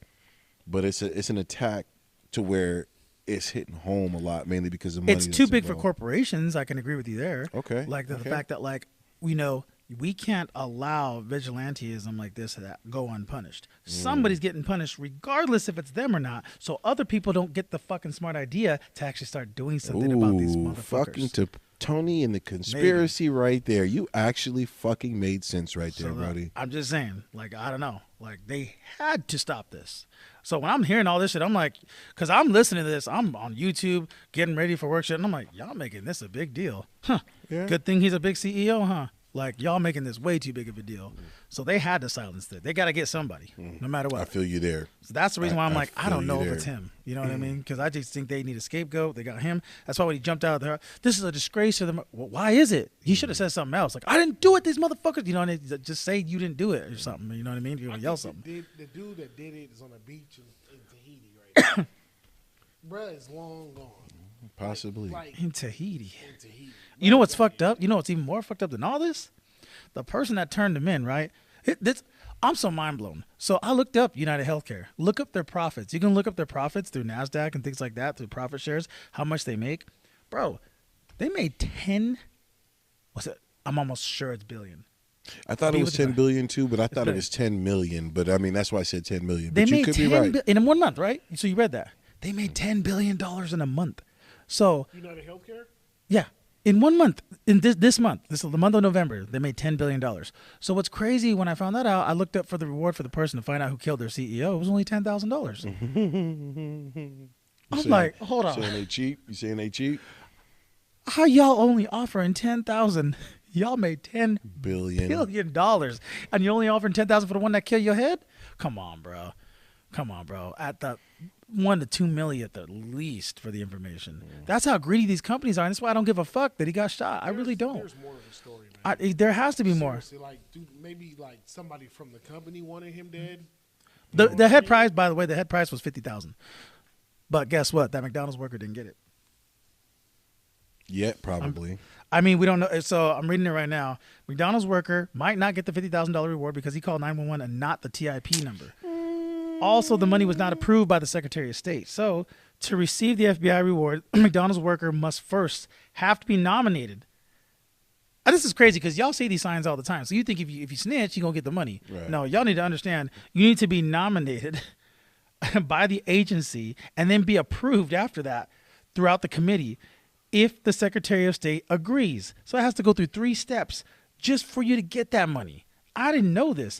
but it's an attack to where it's hitting home a lot, mainly because of money. It's too big for corporations. I can agree with you there. Okay. Like the fact that like we can't allow vigilantism like this to go unpunished. Somebody's getting punished regardless if it's them or not. So other people don't get the fucking smart idea to actually start doing something about these motherfuckers. Fucking to Tony and the conspiracy right there. You actually fucking made sense right there, buddy. I'm just saying, like, I don't know. Like, they had to stop this. So when I'm hearing all this shit, I'm like, because I'm listening to this, I'm on YouTube getting ready for work shit, and I'm like, y'all making this a big deal. Huh. Yeah. Good thing he's a big CEO, huh? Like, y'all making this way too big of a deal. So they had to silence it. They got to get somebody, no matter what. I feel you there. So that's the reason why I'm like, I don't know if it's him. You know what I mean? Because I just think they need a scapegoat. They got him. That's why when he jumped out there, this is a disgrace to them. Well, why is it? He should have said something else. Like, I didn't do it, these motherfuckers. You know, and just say you didn't do it or something. You know what I mean? If you want to yell something. The dude that did it is on a beach in Tahiti right now. bruh is long gone. Possibly. Like In Tahiti. in Tahiti. You know what's fucked up? You know what's even more fucked up than all this? The person that turned him in, right? I'm so mind blown. So I looked up United Healthcare. Look up their profits. You can look up their profits through NASDAQ and things like that, through profit shares, how much they make. Bro, they made 10. What's it? I'm almost sure it's billion. I thought it was 10 billion too, but I thought it was 10 million. But I mean, that's why I said 10 million. They But you made could 10 be right. in 1 month, right? So you read that. They made $10 billion in a month. So, United Healthcare? yeah, in 1 month, in this month, this is the month of November, they made $10 billion. So what's crazy, when I found that out, I looked up for the reward for the person to find out who killed their CEO. It was only $10,000. I'm like, hold on. You saying they cheap? You saying they cheap? How y'all only offering 10,000? Y'all made $10 billion, and you only offering 10,000 for the one that killed your head? Come on, bro. At the 1 to 2 million at the least for the information. That's how greedy these companies are, and that's why I don't give a fuck that he got shot. I really don't. There's more of a story, man. There has to be more. Seriously, like, dude, maybe like somebody from the company wanted him dead. The head price, by the way, was $50,000. But guess what? That McDonald's worker didn't get it. Yeah, probably. I mean, we don't know. So I'm reading it right now. McDonald's worker might not get the $50,000 reward because he called 911 and not the TIP number. Also, the money was not approved by the Secretary of State. So to receive the FBI reward, McDonald's worker must first have to be nominated. And this is crazy because y'all see these signs all the time. So you think if you snitch, you're going to get the money. Right. No, y'all need to understand, you need to be nominated by the agency and then be approved after that throughout the committee if the Secretary of State agrees. So it has to go through 3 steps just for you to get that money. I didn't know this.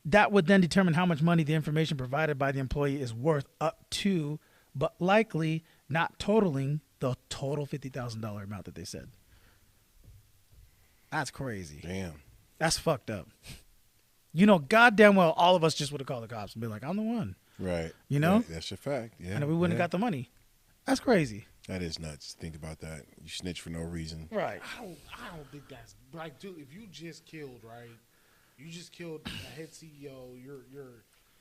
That would then determine how much money the information provided by the employee is worth up to, but likely not totaling the total $50,000 amount that they said. That's crazy. Damn. That's fucked up. You know, goddamn well, all of us just would have called the cops and be like, I'm the one. Right. You know? Right. That's a fact. Yeah. And we wouldn't have got the money. That's crazy. That is nuts. Think about that. You snitch for no reason. Right. I don't think that's like, dude. If you just killed, right? You just killed a head CEO.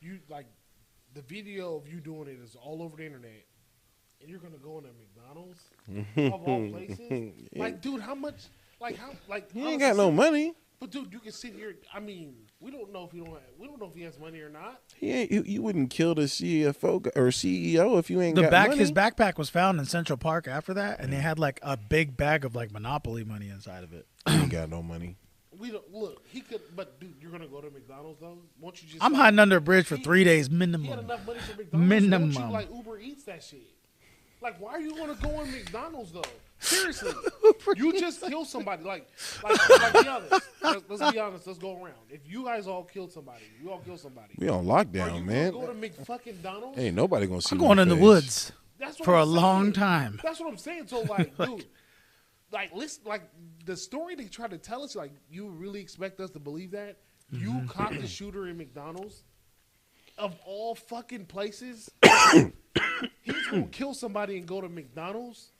You like the video of you doing it is all over the internet, and you're gonna go into McDonald's of all places. Like, dude, how much? Like, how? Like, He ain't got no money. But dude, you can sit here. I mean, we don't know if he has money or not. He ain't. You wouldn't kill the CFO or CEO if you ain't got money. His backpack was found in Central Park after that, and they had like a big bag of like Monopoly money inside of it. He ain't got no money. We don't look. He could, but dude, you're gonna go to McDonald's though. Won't you just? I'm hiding under a bridge for 3 days He had minimum. enough money for McDonald's. Minimum. Won't you like Uber Eats that shit? Like, why are you gonna go in McDonald's though? Seriously, you just killed somebody. Like, be honest. Let's be honest. Let's go around. If you guys all killed somebody, we all killed somebody. We on Are lockdown, you man. gonna go to McFucking-Donald's? Ain't nobody gonna see. I'm going in the woods That's what for I'm a long saying. time. That's what I'm saying. So like, dude, like listen, like the story they try to tell us, like you really expect us to believe that you caught the shooter in McDonald's of all fucking places. He's gonna kill somebody and go to McDonald's.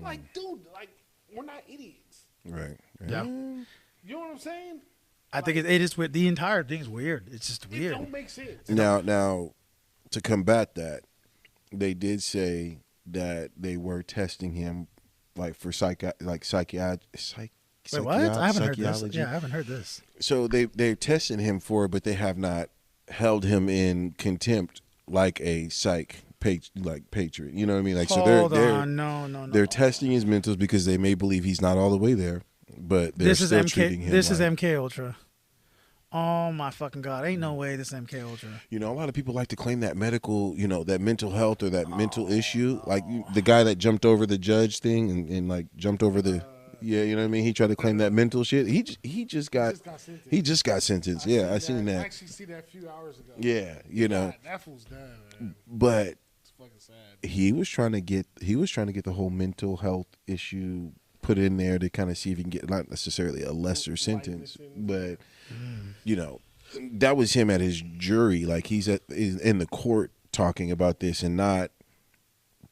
Like, dude, like we're not idiots. Right. Yeah. You know what I'm saying? I think it is weird. The entire thing's weird. It's just It weird. don't make sense. Now, to combat that, they did say that they were testing him, like for psychiatry. Wait, what? I haven't heard this. Psychology. Yeah, I haven't heard this. So they're testing him for it, but they have not held him in contempt like a patriot. You know what I mean? Like, so they're no. they're testing his mentals because they may believe he's not all the way there, but they're still treating him. This is MK Ultra. Oh my fucking God! Ain't no way this is MK Ultra. You know, a lot of people like to claim that medical, that mental health or that mental issue. Like the guy that jumped over the judge thing and like jumped over the. Yeah, you know what I mean. He tried to claim that mental shit. He just got sentenced. Yeah, I seen that. I actually see that a few hours ago. Yeah, God, that fool's done, man. But It's fucking sad. he was trying to get the whole mental health issue put in there to kind of see if he can get not necessarily a lesser sentence, but that was him at his jury. Like he's in the court talking about this and not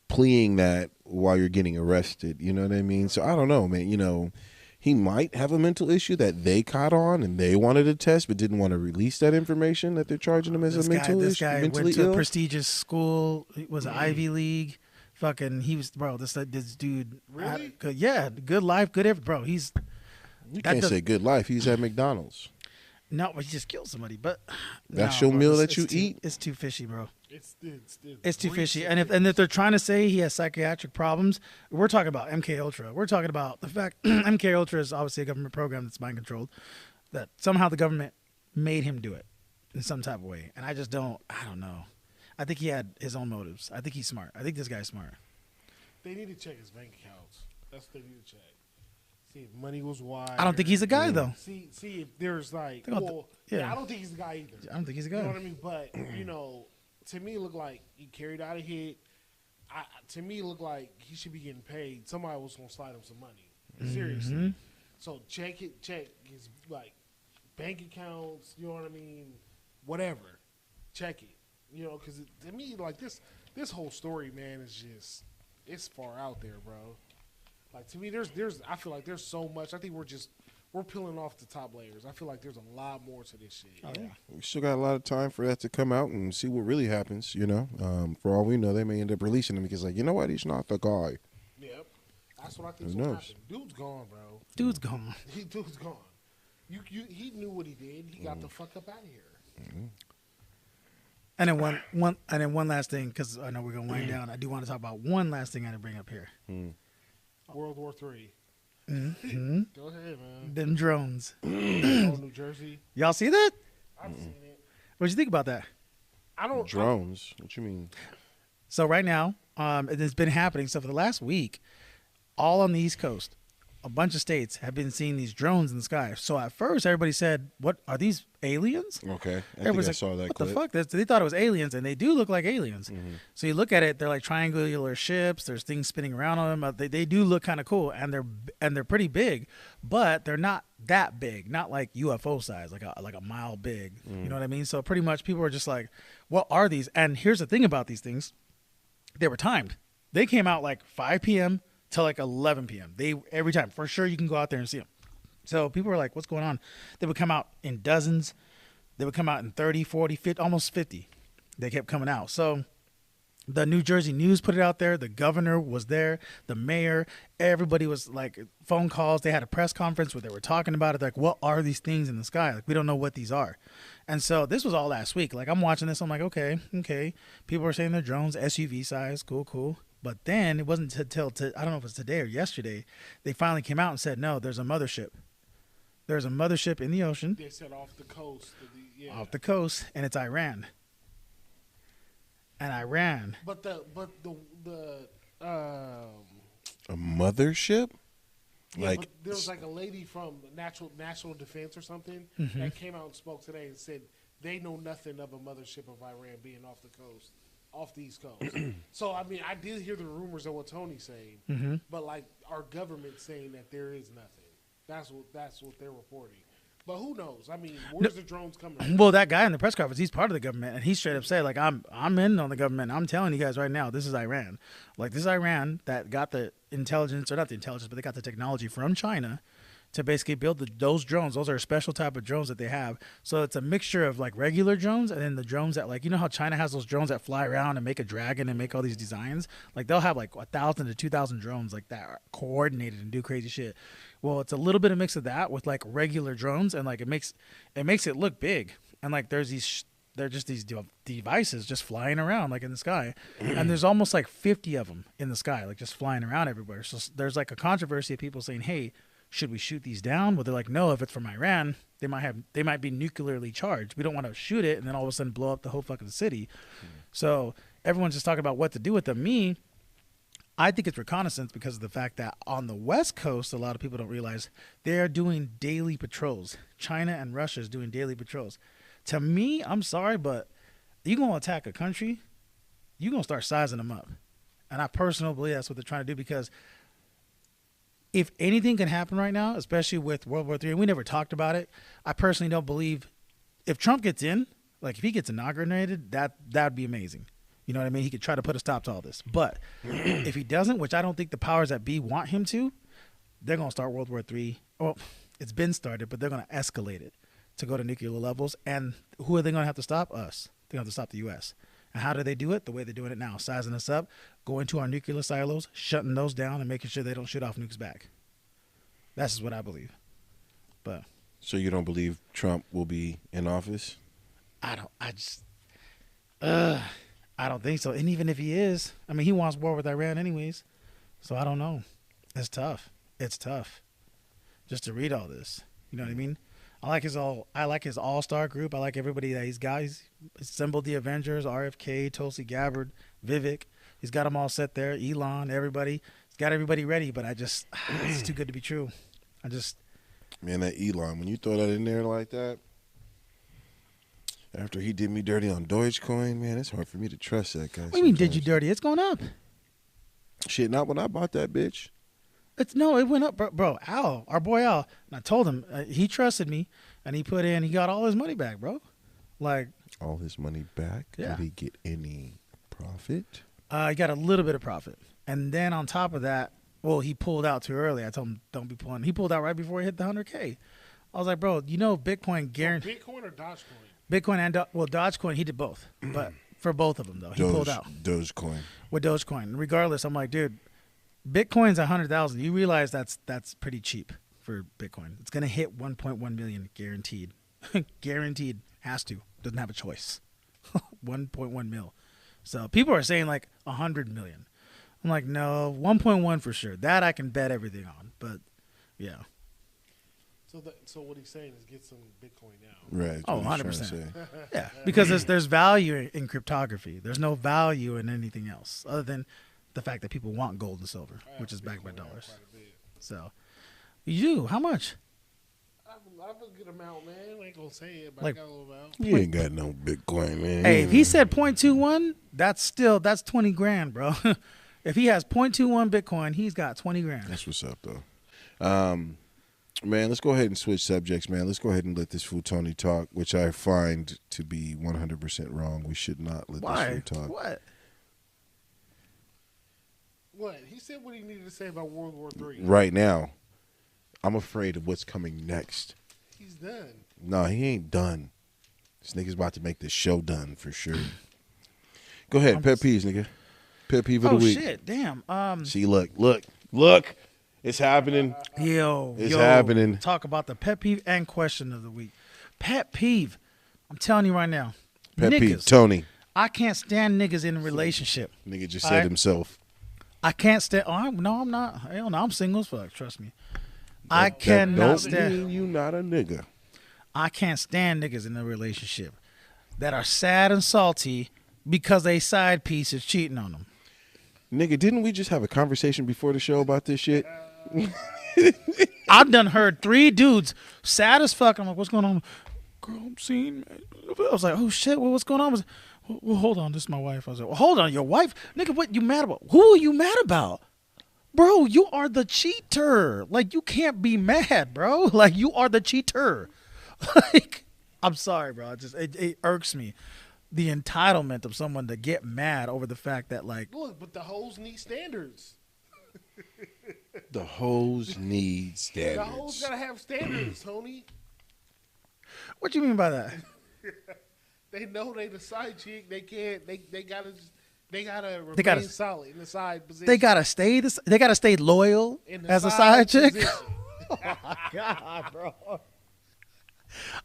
pleading that while you're getting arrested. You know what I mean? So I don't know, man. He might have a mental issue that they caught on and they wanted to test but didn't want to release that information that they're charging him as a mental issue. This guy went to a prestigious school. It was an Ivy League. Fucking, he was, bro. This dude, Really? Good life, good everything, bro. You can't say good life. He's at McDonald's. No, he just killed somebody. But That's no, your bro, meal it's- that you it's too- eat? It's too fishy, bro. It's Too fishy. And if they're trying to say he has psychiatric problems, we're talking about MK Ultra. We're talking about the fact MK Ultra is obviously a government program that's mind controlled. That somehow the government made him do it in some type of way. And I don't know. I think he had his own motives. I think he's smart. I think this guy's smart. They need to check his bank accounts. That's what they need to check. See if money was wired. I don't think he's a guy though. See if there's like, Think about well, the- yeah. yeah. I don't think he's a guy either. I don't think he's a guy. You know what I mean? But to me, it looked like he carried out a hit. To me, it looked like he should be getting paid. Somebody was gonna slide him some money. Seriously. Mm-hmm. So check his like bank accounts. You know what I mean? Whatever. Check it. Because to me, like this whole story, man, is just it's far out there, bro. Like to me, I feel like there's so much. I think we're peeling off the top layers. I feel like there's a lot more to this shit. Oh, yeah. We still got a lot of time for that to come out and see what really happens, For all we know, they may end up releasing him because, like, you know what? He's not the guy. Yep. That's what I think's Who gonna knows? happen. Dude's gone, bro. Dude's gone. Dude's gone. He knew what he did. He got the fuck up out of here. And then one last thing, because I know we're gonna wind down. I do want to talk about one last thing I had to bring up here. World War III. Mm-hmm. Go ahead, man. Them drones. New Jersey. Y'all see that? I've seen it. What'd you think about that? I don't. Drones? What you mean? So right now, it's been happening. So for the last week, all on the East Coast, a bunch of states have been seeing these drones in the sky. So at first, everybody said, "What are these aliens?" Okay. I Everybody's think I saw that what clip. the fuck? They thought it was aliens, and they do look like aliens. So you look at it; they're like triangular ships. There's things spinning around on them. They do look kind of cool, and they're pretty big, but they're not that big, not like UFO size, like a mile big. You know what I mean? So pretty much, people are just like, "What are these?" And here's the thing about these things: they were timed. They came out like 5 p.m. to like 11 p.m. Every time, for sure, you can go out there and see them. So people were like, what's going on? They would come out in dozens. They would come out in 30, 40, 50, almost 50. They kept coming out. So the New Jersey News put it out there. The governor was there. The mayor. Everybody was like phone calls. They had a press conference where they were talking about it. Like, what are these things in the sky? Like, we don't know what these are. And so this was all last week. Like, I'm watching this. I'm like, okay. People are saying they're drones, SUV size. Cool. But then it wasn't until I don't know if it's today or yesterday, they finally came out and said, no, there's a mothership. There's a mothership in the ocean. They said off the coast. Off the coast, and it's Iran. And Iran. But the A mothership? yeah, Like, but there was like a lady from National Defense or something Mm-hmm. that came out and spoke today and said they know nothing of a mothership of Iran being off the coast, off the East Coast. So I mean, I did hear the rumors of what Tony's saying, Mm-hmm. but like our government saying that there is nothing. That's what they're reporting. But who knows? I mean, where's the drones coming from? Well, that guy in the press conference, he's part of the government, and he straight up said, like, I'm in on the government. I'm telling you guys right now, this is Iran. Like, this is Iran that got the intelligence, or not the intelligence, but they got the technology from China to basically build those drones. Those are a special type of drones that they have. So it's a mixture of like regular drones and then the drones that, like, you know how China has those drones that fly around and make a dragon and make all these designs? Like, they'll have like 1,000 to 2,000 drones like that are coordinated and do crazy shit. Well, it's a little bit of mix of that with like regular drones, and like it makes it look big. And like they're just these devices just flying around like in the sky, and there's almost like 50 of them in the sky, like just flying around everywhere. So there's like a controversy of people saying, hey, should we shoot these down? Well, they're like, no, if it's from Iran, they might be nuclearly charged. We don't want to shoot it and then all of a sudden blow up the whole fucking city. So everyone's just talking about what to do with them. I think it's reconnaissance because of the fact that on the West Coast, a lot of people don't realize they're doing daily patrols. China and Russia is doing daily patrols. To me, I'm sorry, but you're going to attack a country, you're going to start sizing them up. And I personally believe that's what they're trying to do, because if anything can happen right now, especially with World War III, and we never talked about it, I personally don't believe if Trump gets in, like if he gets inaugurated, that would be amazing. You know what I mean? He could try to put a stop to all this. But if he doesn't, which I don't think the powers that be want him to, they're going to start World War III. Well, it's been started, but they're going to escalate it to go to nuclear levels. And who are they going to have to stop? Us. They're going to have to stop the U.S. And how do they do it? The way they're doing it now, sizing us up, going to our nuclear silos, shutting those down, and making sure they don't shoot off nukes back. That's just what I believe. But So you don't believe Trump will be in office? I don't think so. And even if he is, I mean, he wants war with Iran anyways. So I don't know. It's tough. It's tough just to read all this. You know what I mean? I like his all-star group. I like everybody that he's got. He's assembled the Avengers, RFK, Tulsi Gabbard, Vivek. He's got them all set there. Elon, everybody. He's got everybody ready, but it's too good to be true. Man, that Elon, when you throw that in there like that, after he did me dirty on Dogecoin, man, it's hard for me to trust that guy. What do you mean did you dirty? It's going up. Shit, not when I bought that bitch. It went up, bro. Al, our boy Al, and I told him he trusted me, and he got all his money back, bro. Like all his money back. Yeah. Did he get any profit? He got a little bit of profit, and then on top of that, well, he pulled out too early. I told him don't be pulling. He pulled out right before he hit the 100K. I was like, bro, Bitcoin guaranteed. Bitcoin or Dogecoin? Bitcoin and Dogecoin, he did both, but for both of them though, he pulled out Dogecoin. with Dogecoin. Regardless, I'm like, dude, Bitcoin's 100,000. You realize that's pretty cheap for Bitcoin. It's gonna hit 1.1 million guaranteed. Guaranteed. Has to. Doesn't have a choice. 1.1 mil. So people are saying like 100 million. I'm like, no, 1.1 for sure. That I can bet everything on. But yeah. So what he's saying is get some Bitcoin now. Right. Oh, 100%. Yeah, because there's value in cryptography. There's no value in anything else other than the fact that people want gold and silver, which is backed by dollars. So, you do? How much? I have a good amount, man. I ain't gonna say it, but Like- I got a little amount. You ain't got no Bitcoin, man. Hey, if he said 0.21, that's 20 grand, bro. If he has 0.21 Bitcoin, he's got 20 grand. That's what's up, though. Man, let's go ahead and switch subjects, man. Let's go ahead and let this fool Tony talk, which I find to be 100% wrong. We should not let Why? this fool talk. What? What? He said what he needed to say about World War III. Right now, I'm afraid of what's coming next. He's done. No, he ain't done. This nigga's about to make this show done for sure. Go ahead, pet peeves, nigga. Pet peeve of the week. Oh shit! Damn. See, look. It's happening. It's happening. Talk about the pet peeve and question of the week. Pet peeve. I'm telling you right now. Pet niggas. peeve, Tony. I can't stand niggas in a relationship. Nigga just said himself. I can't stand. No, I'm not. Hell no, I'm single as fuck. Trust me. I cannot Don't stand. mean you not a nigga. I can't stand niggas in a relationship that are sad and salty because a side piece is cheating on them. Nigga, didn't we just have a conversation before the show about this shit? I've done heard 3 dudes sad as fuck. I'm like, what's going on? Girl, I'm seeing. I was like, oh shit, what's going on? I was like, well, hold on, this is my wife. I was like, well, hold on, your wife, nigga, what you mad about? Who are you mad about? Bro, you are the cheater. Like, you can't be mad, bro. Like, you are the cheater. Like, I'm sorry, bro. It irks me. The entitlement of someone to get mad over the fact that, like, Look, but the hoes need standards. The hoes need The standards. hoes gotta have standards, Tony. what you mean by that? They know they the side chick. They can't. They gotta remain solid in the side position. They gotta stay they gotta stay loyal in the as a side chick. position. Oh my god, bro.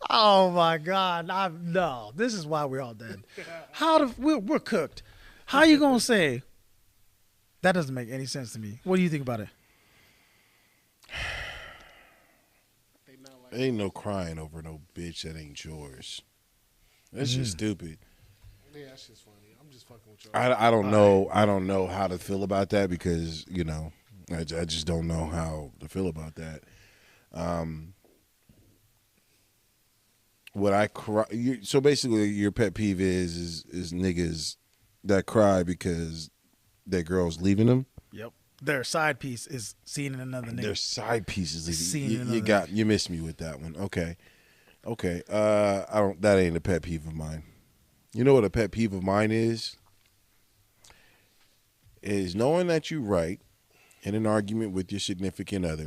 Oh my god. No, this is why we're all dead. We're cooked. How you gonna say that? Doesn't make any sense to me. What do you think about it? They not like Ain't no crying over no bitch that ain't yours. That's just stupid. yeah, that's just funny. I'm just fucking with you. I don't know. I don't know how to feel about that because I just don't know how to feel about that. What I cry. So basically, your pet peeve is niggas that cry because their girl's leaving them. Yep. Their side piece is seeing another nigga. Their side pieces Seeing leaving. another You missed me with that one. Okay. That ain't a pet peeve of mine. You know what a pet peeve of mine is? Is knowing that you right in an argument with your significant other.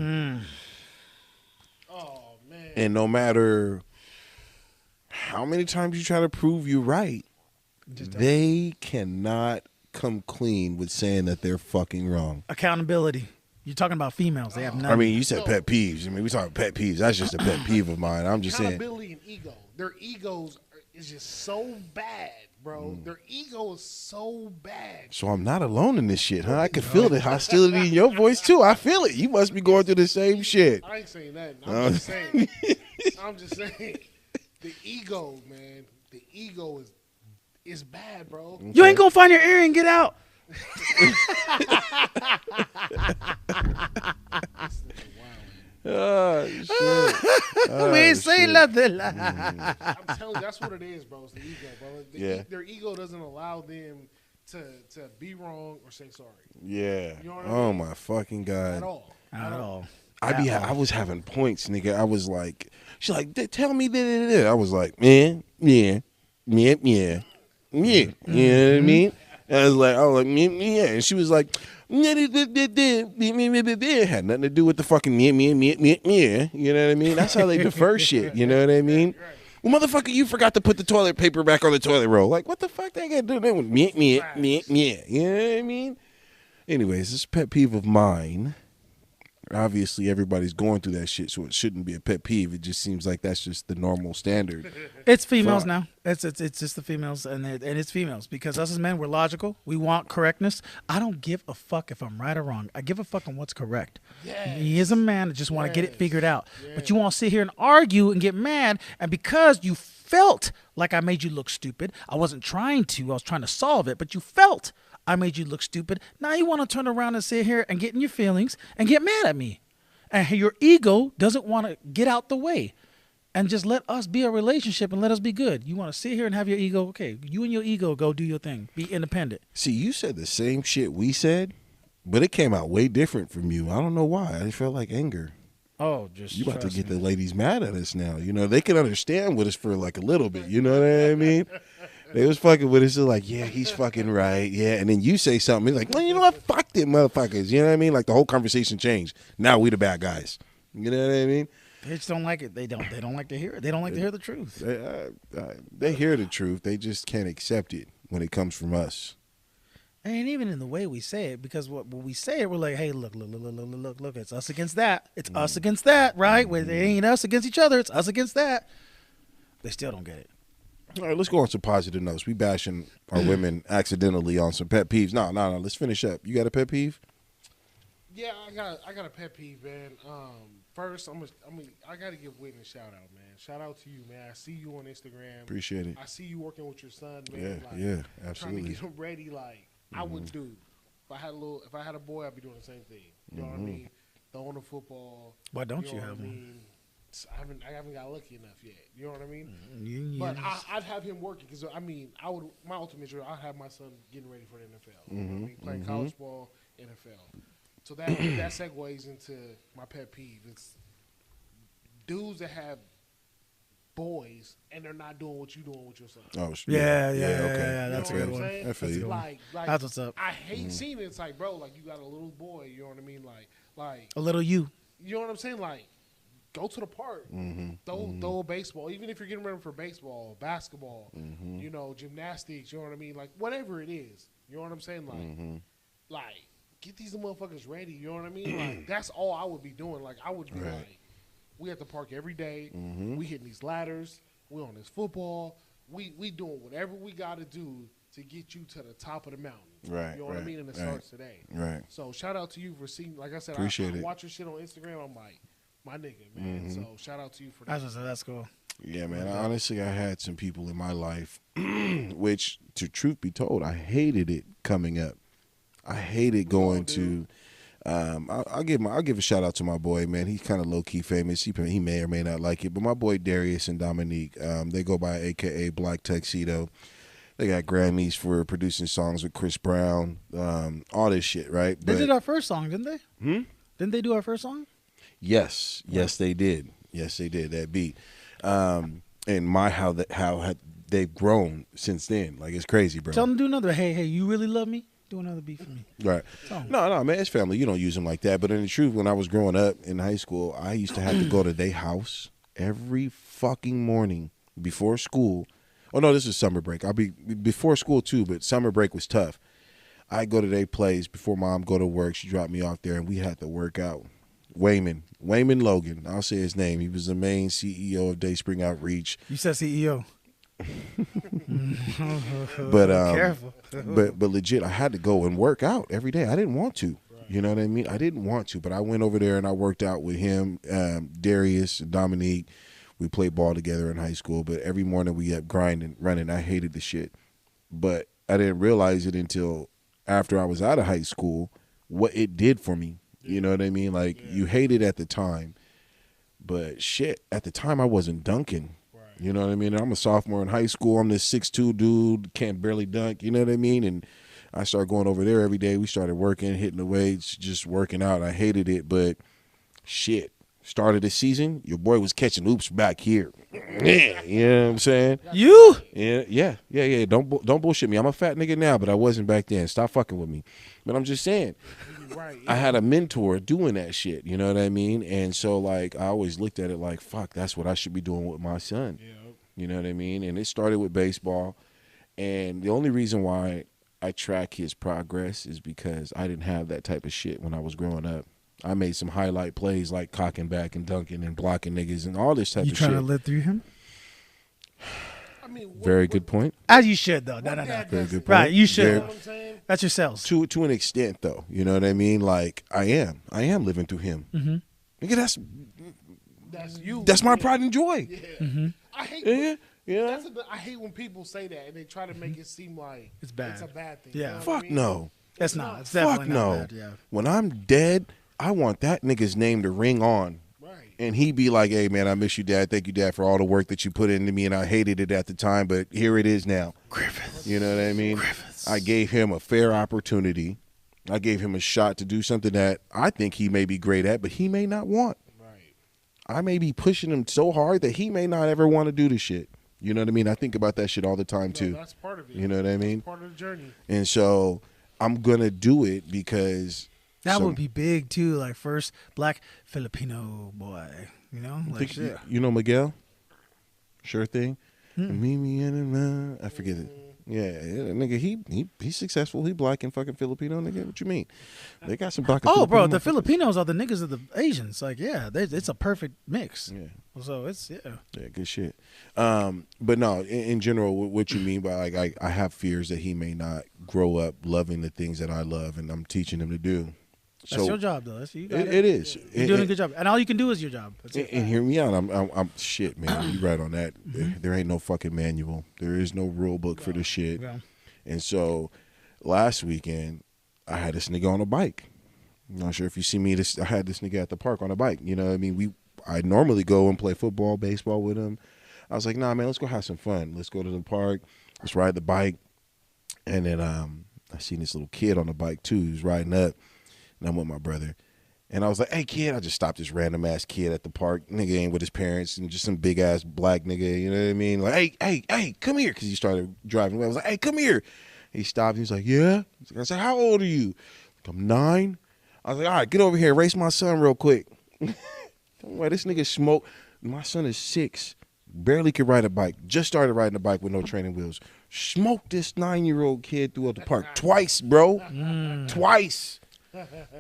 Oh man. And no matter how many times you try to prove you're right, They cannot come clean with saying that they're fucking wrong. Accountability. You're talking about females. They have none. I mean, you said pet peeves. I mean, we talking pet peeves. That's just a pet peeve of mine. I'm just saying. Accountability and ego. Their egos is just so bad, bro. Their ego is so bad. So I'm not alone in this shit, huh? I can feel the hostility in your voice too. I feel it. You must be going through the same shit. I ain't saying that. I'm just saying. I'm just saying. The ego, man. The ego is bad, bro. Okay. You ain't gonna find your earring. Get out. Oh, shit. We ain't saying nothing. I'm telling you, that's what it is, bro. It's the ego, bro. Their ego doesn't allow them to be wrong or say sorry. Yeah. You know what I mean? My fucking God. At all. I was having points, nigga. I was like, she's like, tell me that. I was like, yeah. You know what I mean? And I was like, yeah. And she was like, it had nothing to do with the fucking yeah. You know what I mean? That's how they defer shit. You know what I mean? Well, motherfucker, you forgot to put the toilet paper back on the toilet roll. Like, what the fuck they got to do that with me? You know what I mean? Anyways, this is a pet peeve of mine. Obviously, everybody's going through that shit, so it shouldn't be a pet peeve. It just seems like that's just the normal standard. It's females now. It's just the females, and it's females because us as men, we're logical. We want correctness. I don't give a fuck if I'm right or wrong. I give a fuck on what's correct. Yes. He is a man that just want to get it figured out. Yes. But you want to sit here and argue and get mad, and because you felt like I made you look stupid, I wasn't trying to. I was trying to solve it, but you felt I made you look stupid. Now you want to turn around and sit here and get in your feelings and get mad at me. And your ego doesn't want to get out the way and just let us be a relationship and let us be good. You want to sit here and have your ego. Okay, you and your ego go do your thing. Be independent. See, you said the same shit we said, but it came out way different from you. I don't know why. I felt like anger. Oh, just you about to get the ladies mad at us now. You know, they can understand with us for like a little bit. You know what I mean? They was fucking with us. They're like, yeah, he's fucking right. Yeah. And then you say something. He's like, well, you know what? Fuck them motherfuckers. You know what I mean? Like the whole conversation changed. Now we the bad guys. You know what I mean? They just don't like it. They don't like to hear it. They don't like to hear the truth. They hear the truth. They just can't accept it when it comes from us. And even in the way we say it, because when we say it, we're like, hey, look, it's us against that. It's us against that, right? Where it ain't us against each other. It's us against that. They still don't get it. All right, let's go on some positive notes. We bashing our women accidentally on some pet peeves. No. Let's finish up. You got a pet peeve? Yeah, I got a pet peeve, man. First, I got to give Whitney a shout out, man. Shout out to you, man. I see you on Instagram. Appreciate it. I see you working with your son, man. Yeah, absolutely. Trying to get him ready, like I would do. If I had a boy, I'd be doing the same thing. You know what I mean? Throwing the football. Why don't you have one? I haven't got lucky enough yet. You know what I mean? But I'd have him working because my ultimate dream, I'd have my son getting ready for the NFL. You know what I mean? Playing college ball, NFL. So that segues into my pet peeve. It's dudes that have boys and they're not doing what you're doing with your son. Oh, yeah, okay. That's a good one. I feel you. Like, that's what's up. I hate seeing it. It's like, bro, like you got a little boy. You know what I mean? Like a little you. You know what I'm saying? Like, go to the park. Throw a baseball. Even if you're getting ready for baseball, basketball, you know, gymnastics, you know what I mean? Like, whatever it is. You know what I'm saying? Like, get these motherfuckers ready. You know what I mean? Like, that's all I would be doing. Like, I would be like, we at the park every day. We hitting these ladders. We on this football. We doing whatever we got to do to get you to the top of the mountain. Right. You know what I mean? And it starts today. Right. So, shout out to you for seeing, like I said, Appreciate I it. watch your shit on Instagram. I'm like, my nigga, man. So shout out to you for that. That's cool. Yeah, man. Honestly, I had some people in my life, which, to truth be told, I hated it coming up. I hated going to. I'll give a shout out to my boy, man. He's kind of low key famous. He may or may not like it, but my boy Darius and Dominique, they go by AKA Black Tuxedo. They got Grammys for producing songs with Chris Brown, all this shit, right? They did our first song, didn't they? Didn't they do our first song? Yes, they did. Yes, they did, that beat. And how they've grown since then. Like, it's crazy, bro. Tell them to do another. Hey, you really love me? Do another beat for me. Right. No, man, it's family. You don't use them like that. But in the truth, when I was growing up in high school, I used to have to go to their house every fucking morning before school. Oh no, this is summer break. I'll be before school too, but summer break was tough. I go to their place before mom go to work. She dropped me off there, and we had to work out. Wayman Logan. I'll say his name. He was the main CEO of Dayspring Outreach. You said CEO. But Careful. but legit, I had to go and work out every day. I didn't want to. You know what I mean? I didn't want to, but I went over there and I worked out with him, Darius, Dominique. We played ball together in high school, but every morning we kept grinding, running. I hated the shit, but I didn't realize it until after I was out of high school what it did for me. You know what I mean? Like, you hate it at the time, but shit, at the time I wasn't dunking. You know what I mean? I'm a sophomore in high school. I'm this 6'2" dude, can't barely dunk. You know what I mean? And I started going over there every day. We started working, hitting the weights, just working out. I hated it, but shit. Started the season, your boy was catching oops back here. Yeah, you know what I'm saying? You? Yeah. Don't bullshit me. I'm a fat nigga now, but I wasn't back then. Stop fucking with me. But I'm just saying, I had a mentor doing that shit. You know what I mean? And so, like, I always looked at it like, fuck, that's what I should be doing with my son. You know what I mean? And it started with baseball. And the only reason why I track his progress is because I didn't have that type of shit when I was growing up. I made some highlight plays like cocking back and dunking and blocking niggas and all this type of shit. You trying to live through him? I mean, Very good point. As you should, though. No. Very good point. Right, you should. Very, That's yourselves. to an extent, though. You know what I mean? Like, I am living through him. Mm-hmm. Nigga, that's you. That's my pride and joy. Yeah. Mm-hmm. I hate. Yeah. I hate when people say that and they try to make it seem like It's bad. It's a bad thing. Yeah. You know what I Fuck mean? no. It's not. It's Fuck definitely no. not bad. Yeah. When I'm dead, I want that nigga's name to ring on. Right. And he be like, hey, man, I miss you, Dad. Thank you, Dad, for all the work that you put into me, and I hated it at the time, but here it is now. Griffiths. You know what I mean? Griffiths. I gave him a fair opportunity. I gave him a shot to do something that I think he may be great at, but he may not want. Right. I may be pushing him so hard that he may not ever want to do the shit. You know what I mean? I think about that shit all the time, too. That's part of it. You know what I mean? That's part of the journey. And so I'm going to do it because... That would be big, too. Like, first black Filipino boy. You know? Like, shit. You know Miguel? Sure thing. Meet me in I forget it. Yeah, nigga, he's successful. He black and fucking Filipino, nigga. What you mean? They got some black and Oh, bro, Filipino the Filipinos are the niggas of the Asians. Like, yeah, it's a perfect mix. Yeah. So it's, yeah. Yeah, good shit. But no, in general, what you mean by, like, I have fears that he may not grow up loving the things that I love and I'm teaching him to do. That's your job, though. You got it is. You're doing a good job, and all you can do is your job. That's it. And hear me out. I'm shit, man. You right on that. There ain't no fucking manual. There is no rule book for this shit. Yeah. And so, last weekend, I had this nigga on a bike. I'm not sure if you see me. I had this nigga at the park on a bike. You know what I mean? I normally go and play football, baseball with him. I was like, nah, man, let's go have some fun. Let's go to the park. Let's ride the bike. And then I seen this little kid on the bike too. He was riding up. And I'm with my brother. And I was like, hey, kid. I just stopped this random ass kid at the park. Nigga ain't with his parents and just some big ass black nigga. You know what I mean? Like, hey, come here. Because he started driving away. I was like, hey, come here. He stopped. He was like, yeah. I said, how old are you? Like, I'm 9. I was like, all right, get over here. Race my son real quick. Why this nigga smoke. My son is 6. Barely could ride a bike. Just started riding a bike with no training wheels. Smoked this 9-year-old kid throughout the park twice, bro. Twice.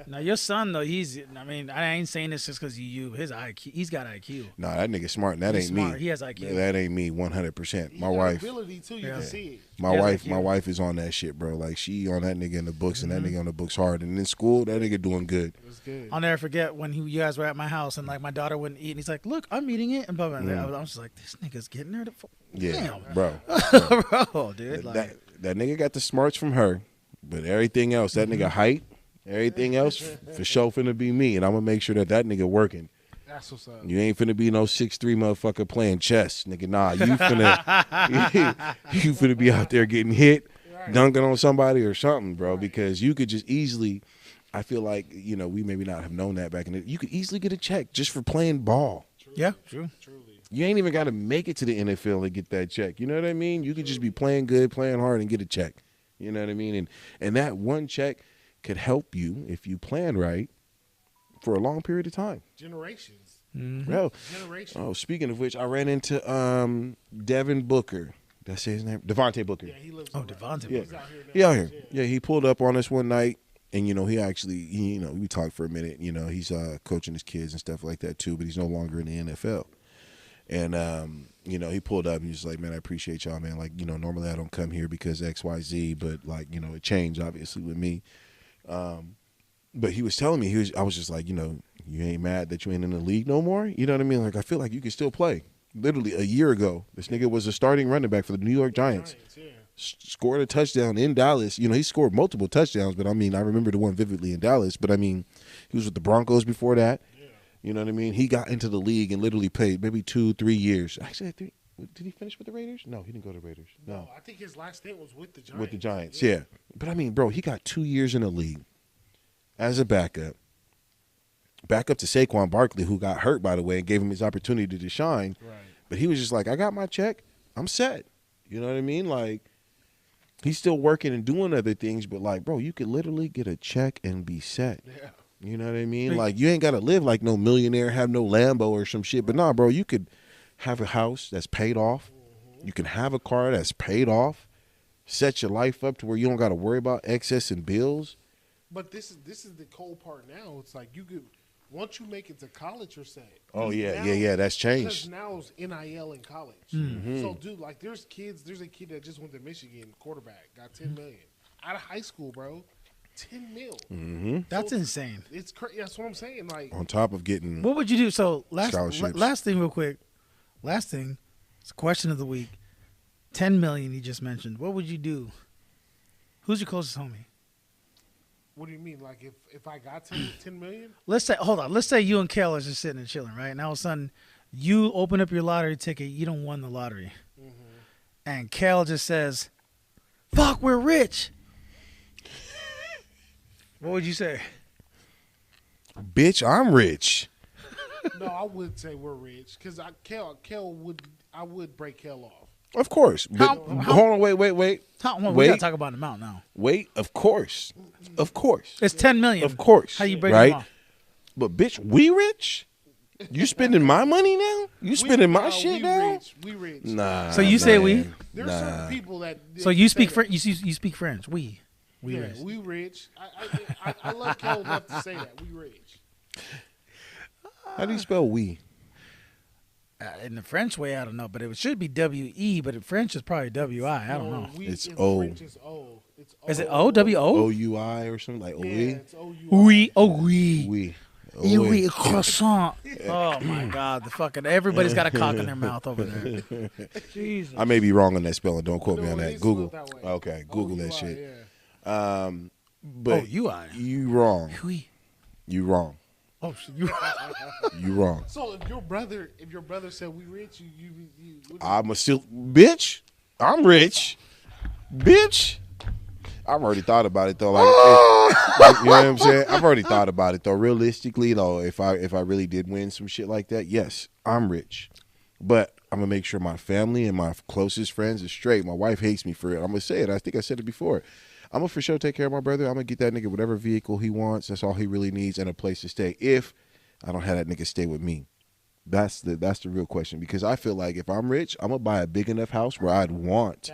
Now your son though, I ain't saying this just because his IQ, he's got IQ. Nah, that nigga smart. And that He's ain't smart. me. He has IQ. That ain't me. 100%. My He got wife. ability too. You can see it. My IQ. wife is on that shit, bro. Like she on that nigga in the books, and that nigga on the books hard. And in school, that nigga doing good. It was good. I'll never forget when you guys were at my house and like my daughter wouldn't eat, and he's like, "Look, I'm eating it," and blah, blah, blah. I was just like, "This nigga's getting her to." Yeah, Damn, bro. bro, dude. Like, That nigga got the smarts from her, but everything else, that nigga height, everything else, for sure finna be me, and I'm gonna make sure that nigga working. That's what's up. You ain't finna be no 6'3" motherfucker playing chess, nigga. Nah, you finna be out there getting hit, dunking on somebody or something, bro. Because you could just easily, I feel like, you know, we maybe not have known that back in the, you could easily get a check just for playing ball. yeah, true. Truly. You ain't even got to make it to the NFL to get that check. You know what I mean? You could just be playing good, playing hard, and get a check. You know what I mean? And that one check could help you if you plan right for a long period of time. Generations. Well, Generations. oh, speaking of which, I ran into Devin Booker. Did I say his name? Devontae Booker. Yeah, he lives. Devontae. Yeah. He's out here now. He out here. Yeah, he pulled up on us one night, and he actually, we talked for a minute. He's coaching his kids and stuff like that too, but he's no longer in the NFL. And he pulled up and he was like, "Man, I appreciate y'all, man. Like, normally I don't come here because XYZ, but like, it changed obviously with me." But he was telling me, I was just like, you ain't mad that you ain't in the league no more. You know what I mean? Like, I feel like you can still play. Literally a year ago, this nigga was a starting running back for the New York Giants. Scored a touchdown in Dallas. He scored multiple touchdowns, but I remember the one vividly in Dallas. But he was with the Broncos before that. Yeah. You know what I mean? He got into the league and literally played maybe 2-3 years. Actually, did he finish with the Raiders? No, he didn't go to the Raiders. No, I think his last stint was with the Giants. With the Giants, yeah. But bro, he got 2 years in the league as a backup to Saquon Barkley, who got hurt, by the way, and gave him his opportunity to shine. Right. But he was just like, I got my check. I'm set. You know what I mean? Like, he's still working and doing other things, but like, bro, you could literally get a check and be set. Yeah. You know what I mean? Like, you ain't got to live like no millionaire, have no Lambo or some shit. But nah, bro, you could have a house that's paid off. You can have a car that's paid off. Set your life up to where you don't got to worry about excess and bills. But this is the cold part now. It's like you could, once you make it to college, you're set. Oh yeah, that's changed. Because now it's NIL in college. Mm-hmm. So dude, like there's a kid that just went to Michigan, quarterback, got $10 million out of high school, bro. $10 million. Mm-hmm. That's insane. It's crazy. That's what I'm saying. Like, on top of getting, what would you do? So last thing, real quick. Last thing, it's a question of the week. $10 million you just mentioned. What would you do? Who's your closest homie? What do you mean? Like if I got $10 million? Let's say you and Kel are just sitting and chilling, right? And all of a sudden, you open up your lottery ticket. You don't won the lottery, and Kel just says, "Fuck, we're rich." What would you say? Bitch, I'm rich. No, I would say we're rich because I would break Kel off. Of course. But hold on, wait. We gotta talk about the amount now. Wait, of course. It's $10 million. Of course. How you break it off? But bitch, we rich? You spending my money now? You spending my shit now? We rich. Nah. So you say we? There's certain people that. So you speak French? You speak French? We rich. We rich. I love Kel enough to say that we rich. How do you spell we? In the French way, I don't know, but it should be W-E, but in French is probably W-I. I don't know. It's O. French is O. It's O. Is it O? W-O? O-U-I or something like O-E? Yeah, it's O-U-I. Oui. Oh, oui. Oui. Oui, croissant. Oh, my God. Everybody's got a cock in their mouth over there. Jesus. I may be wrong on that spelling. Don't quote me on that. It's Google. that way. Okay, Google that O-U-I, shit. Yeah. But O-U-I. You wrong. Oui. You wrong. Oh, you You wrong. So if your brother said we rich, I'm a still bitch. I'm rich, bitch. I've already thought about it though. Like, you know what I'm saying? I've already thought about it though. Realistically though, if I really did win some shit like that, yes, I'm rich. But I'm gonna make sure my family and my closest friends is straight. My wife hates me for it. I'm gonna say it. I think I said it before. I'm going to for sure take care of my brother. I'm going to get that nigga whatever vehicle he wants. That's all he really needs, and a place to stay. If I don't have that nigga stay with me. That's the real question. Because I feel like if I'm rich, I'm going to buy a big enough house where I'd want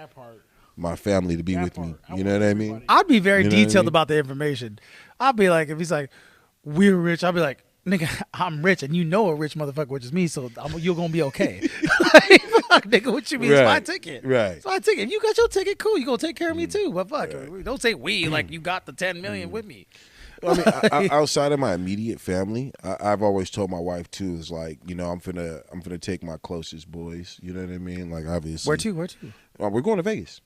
my family to be with me. You know what I mean? I'd be very detailed about the information. I'd be like, if he's like, we're rich, I'd be like, nigga, I'm rich, and you know a rich motherfucker, which is me, so you're going to be okay. Fuck, nigga, what you mean? It's my ticket. Right. It's my ticket. If you got your ticket, cool. You going to take care of me, too. But fuck, don't say we like you got the $10 million with me. I mean, outside of my immediate family, I've always told my wife, too, is like, I'm finna take my closest boys. You know what I mean? Like, obviously. Where to? We're going to Vegas.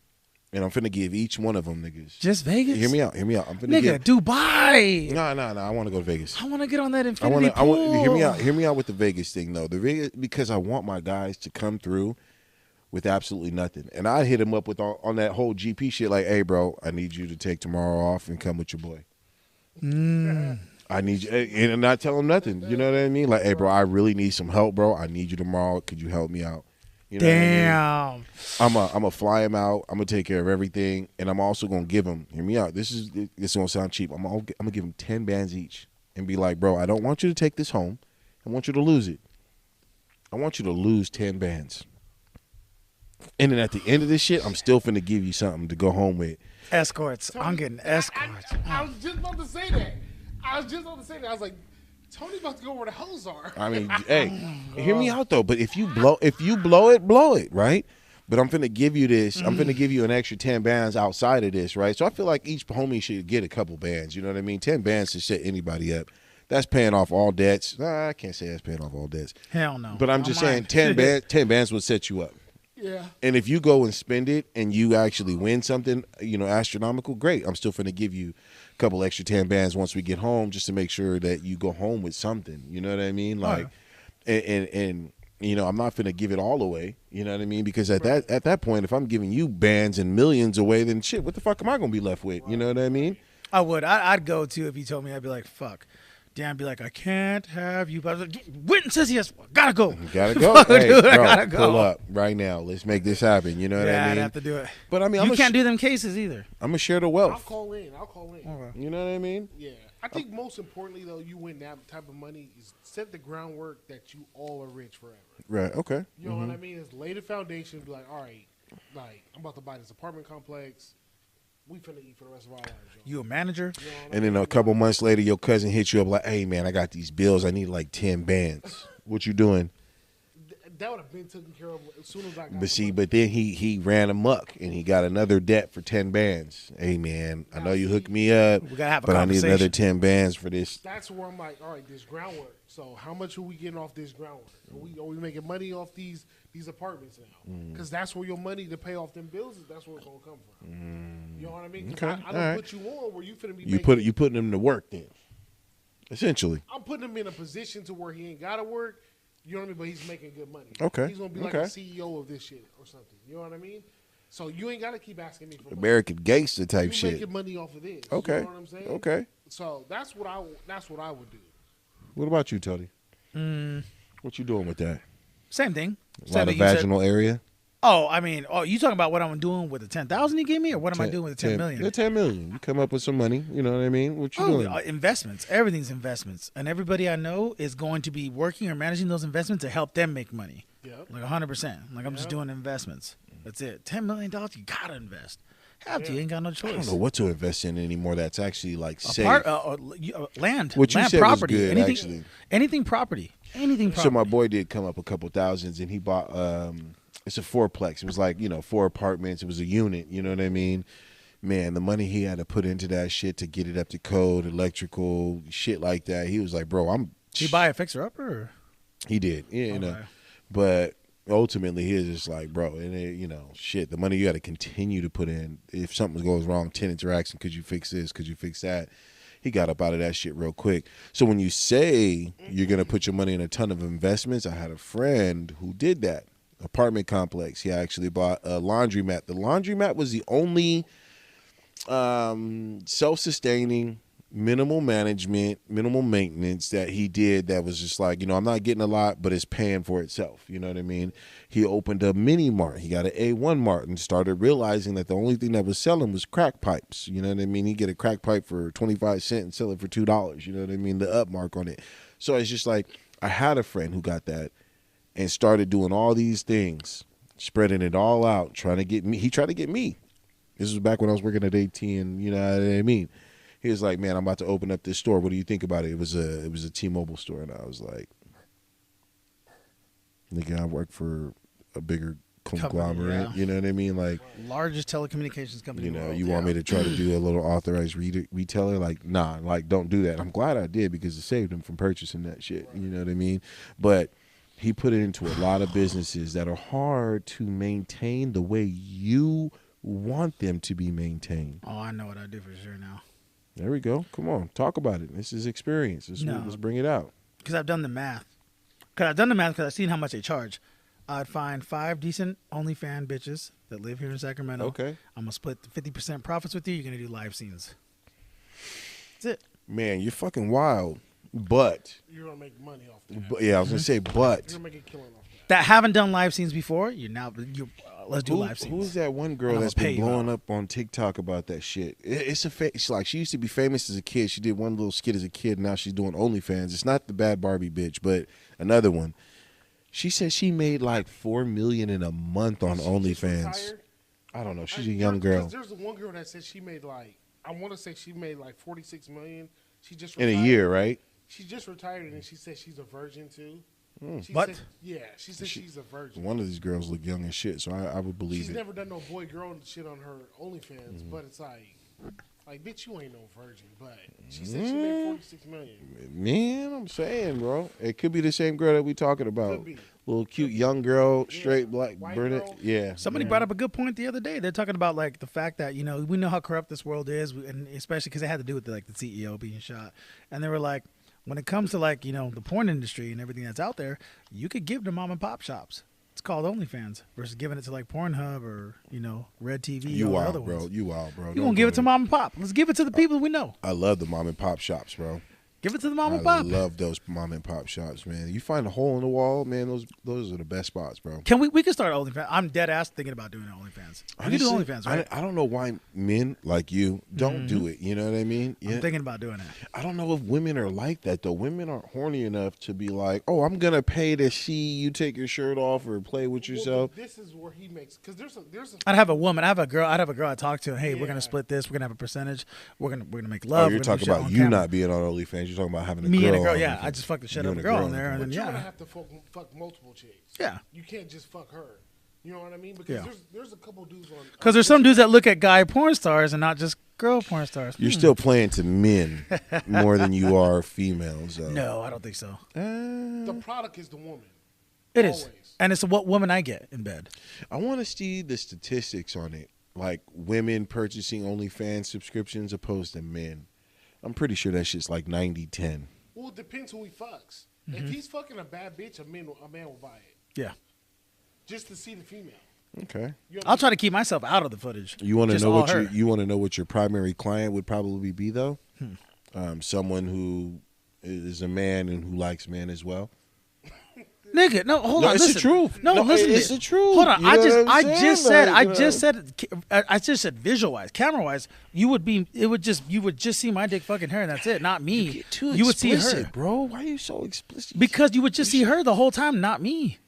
And I'm finna give each one of them niggas. Just Vegas? Hear me out. I'm finna Dubai. No. I want to go to Vegas. I want to get on that infinity pool. I want hear me out with the Vegas thing though. The Vegas, because I want my guys to come through with absolutely nothing. And I hit him up with on that whole GP shit. Like, hey, bro, I need you to take tomorrow off and come with your boy. I need you, and not tell him nothing. You know what I mean? Like, hey, bro, I really need some help, bro. I need you tomorrow. Could you help me out? You know Damn. I'm gonna fly him out. I'm gonna take care of everything, and I'm also gonna give him. Hear me out. This is gonna sound cheap. I'm gonna give him 10 bands each, and be like, bro, I don't want you to take this home. I want you to lose it. I want you to lose 10 bands. And then at the end of this shit, I'm still finna give you something to go home with. Escorts. I'm getting escorts. I was just about to say that. I was like, Tony about to go where the hoes are. I mean, hey, hear me out though. But if you blow it, right? But I'm finna give you this. I'm finna give you an extra 10 bands outside of this, right? So I feel like each homie should get a couple bands. You know what I mean? 10 bands to set anybody up. That's paying off all debts. Nah, I can't say that's paying off all debts. Hell no. But I'm just saying 10 bands would set you up. Yeah. And if you go and spend it and you actually win something, astronomical, great. I'm still finna give you a couple extra 10 bands once we get home, just to make sure that you go home with something. You know what I mean? Like, and I'm not finna give it all away. You know what I mean? Because at that point, if I'm giving you bands and millions away, then shit, what the fuck am I gonna be left with? You know what I mean? I would. I'd go too if you told me. I'd be like, fuck. Dan would be like, I can't have you. But Witten says yes. Gotta go. You gotta go. Hey, dude, bro, I gotta go. Pull up right now. Let's make this happen. You know what I mean? I'd have to do it. But I mean, you can't do them cases either. I'm gonna share the I'll wealth. call in. Okay. You know what I mean? Yeah. I think most importantly, though, you win that type of money is set the groundwork that you all are rich forever. Right. Okay. You know what I mean? Is lay the foundation. Be like, all right, like I'm about to buy this apartment complex. We finna eat for the rest of our lives. You a manager? You know what I And mean? then a couple months later, your cousin hits you up like, "Hey man, I got these bills. I need like 10 bands. What you doing?" That would have been taken care of as soon as I got. But see, but then he ran amok and he got another debt for 10 bands. Hey man, I know you hooked me up, We gotta have a but I need conversation. another 10 bands for this. That's where I'm like, all right, this groundwork. So how much are we getting off this groundwork? Are we making money off these apartments now? Because that's where your money to pay off them bills is. That's where it's gonna come from. You know what I mean? 'Cause Okay, I don't all right. put you on where you finna be. You making, putting him to work then, essentially. I'm putting him in a position to where he ain't gotta work. You know what I mean? But he's making good money. Okay, He's gonna be like okay. the CEO of this shit or something. You know what I mean? So you ain't gotta keep asking me for money. American gangster type You shit. making money off of this. Okay, You know what I'm saying? okay. So that's what I would do. What about you, Tony? What you doing with that? Same thing. A Same lot of thing you said. vaginal area. You talking about what I'm doing with the 10,000 you gave me, or what am I doing with the 10 million? Yeah, 10 million. You come up with some money. You know what I mean? What you doing? Investments. Everything's investments, and everybody I know is going to be working or managing those investments to help them make money. Yep. Like 100%. Like I'm just doing investments. That's it. $10 million. You gotta invest. Have to. You ain't got no choice. I don't know what to invest in anymore. That's actually like safe. Land. What you land, said was property. good, anything, actually. Anything property. Anything property. So my boy did come up a couple thousands, and he bought. It's a fourplex. It was like 4 apartments. It was a unit. You know what I mean? Man, the money he had to put into that shit to get it up to code, electrical shit like that. He was like, bro, Did he buy a fixer upper? Or? He did. Yeah, you know. Okay. But ultimately, he was just like, bro, and shit, the money you got to continue to put in. If something goes wrong, tenants are asking, could you fix this? Could you fix that? He got up out of that shit real quick. So when you say you're going to put your money in a ton of investments, I had a friend who did that. Apartment complex. He actually bought a laundromat. The laundromat was the only self-sustaining, minimal management, minimal maintenance that he did that was just like, I'm not getting a lot, but it's paying for itself. You know what I mean? He opened a mini mart. He got an A1 mart and started realizing that the only thing that was selling was crack pipes. You know what I mean? He'd get a crack pipe for 25 cents and sell it for $2. You know what I mean? The up mark on it. So it's just like, I had a friend who got that and started doing all these things, spreading it all out, trying to get me. He tried to get me. This was back when I was working at AT&T, you know what I mean? He was like, man, I'm about to open up this store. What do you think about it? It was a T-Mobile store. And I was like, nigga, I work for a bigger conglomerate. Yeah. You know what I mean? Like, Largest telecommunications company. you in the know, world. you want me to try to do a little authorized retailer? Like, nah, like, don't do that. I'm glad I did because it saved him from purchasing that shit. You know what I mean? But he put it into a lot of businesses that are hard to maintain the way you want them to be maintained. Oh, I know what I do for sure now. There we go. Come on, talk about it. This is experience. Let's bring it out. Because I've done the math. Because I've seen how much they charge. I'd find 5 decent OnlyFans bitches that live here in Sacramento. Okay. I'm going to split the 50% profits with you. You're going to do live scenes. That's it. Man, you're fucking wild. But, You're gonna make money off that. yeah, I was gonna say, You're but gonna make a killing off that. That haven't done live scenes before. Let's do live scenes. who's that one girl And I'm that's gonna pay been you blowing out. up on TikTok about that shit? It's like she used to be famous as a kid. She did one little skit as a kid. Now she's doing OnlyFans. It's not the bad Barbie bitch, but another one. She said she made like $4 million in a month on OnlyFans. Retired? I don't know. She's a young girl. There's one girl that said she made like, I want to say she made like $46 million. She just In retired. a year, right? She just retired, and she said she's a virgin too. She What? Said, yeah, she said she's a virgin. One of these girls look young as shit, so I would believe She's it. never done no boy girl shit on her OnlyFans, but it's like, bitch, you ain't no virgin. But she said she made $46 million. Man, I'm saying, bro, it could be the same girl that we talking about. Could be. Little cute young girl, straight black White brunette. girl. Yeah. Somebody brought up a good point the other day. They're talking about like the fact that we know how corrupt this world is, and especially because it had to do with the CEO being shot. And they were like, when it comes to the porn industry and everything that's out there, you could give to mom and pop shops. It's called OnlyFans versus giving it to like Pornhub or Red TV. You or the wild, other bro. ones. You wild, bro. You gonna give it to mom and pop? Let's give it to the people we know. I love the mom and pop shops, bro. Give it to the mom and I pop. love those mom and pop shops, man. You find a hole in the wall, man. Those are the best spots, bro. Can we can start OnlyFans? I'm dead ass thinking about doing OnlyFans. We can do Honestly, OnlyFans, right? I don't know why men like you don't do it. You know what I mean? I'm thinking about doing it. I don't know if women are like that though. Women aren't horny enough to be like, "Oh, I'm gonna pay to see you take your shirt off or play with yourself." Well, this is where he makes, because there's a. I'd have a woman. I'd have a girl I talk to. Hey, we're Yeah. gonna split this. We're gonna have a percentage. We're gonna make love. Oh, you're We're gonna talking do shit about on you camera. not being on OnlyFans. You're talking about having a Me girl. and a girl. on Yeah, OnlyFans. I just fucked the shit You out of and a girl girl in there, and But then you're gonna yeah. have to fuck multiple chicks. Yeah. You can't just fuck her. You know what I mean? Because Yeah. there's a couple dudes on. Because there's some dudes that look at guy porn stars and not just girl porn stars. You're still playing to men more than you are females. Though. No, I don't think so. The product is the woman. It is, Always. and it's what woman I get in bed. I want to see the statistics on it, like women purchasing OnlyFans subscriptions opposed to men. I'm pretty sure that shit's like 90-10. Well, it depends who he fucks. Mm-hmm. If he's fucking a bad bitch, a man will buy it Yeah, just to see the female. Okay. You know what I'll try to keep myself out of the footage. You want to Just know all what her. you want to know what your primary client would probably be though? Someone who is a man and who likes men as well. Nigga, no, hold No, on. it's the Listen. truth. No, No, listen. it's to the truth. Hold on. You know what I'm I saying? Like, I just said visual-wise, camera-wise. You would just see my dick fucking her, and that's it. Not me. You get too You would see explicit, her, bro. Why are you so explicit? because you would just see her the whole time, not me.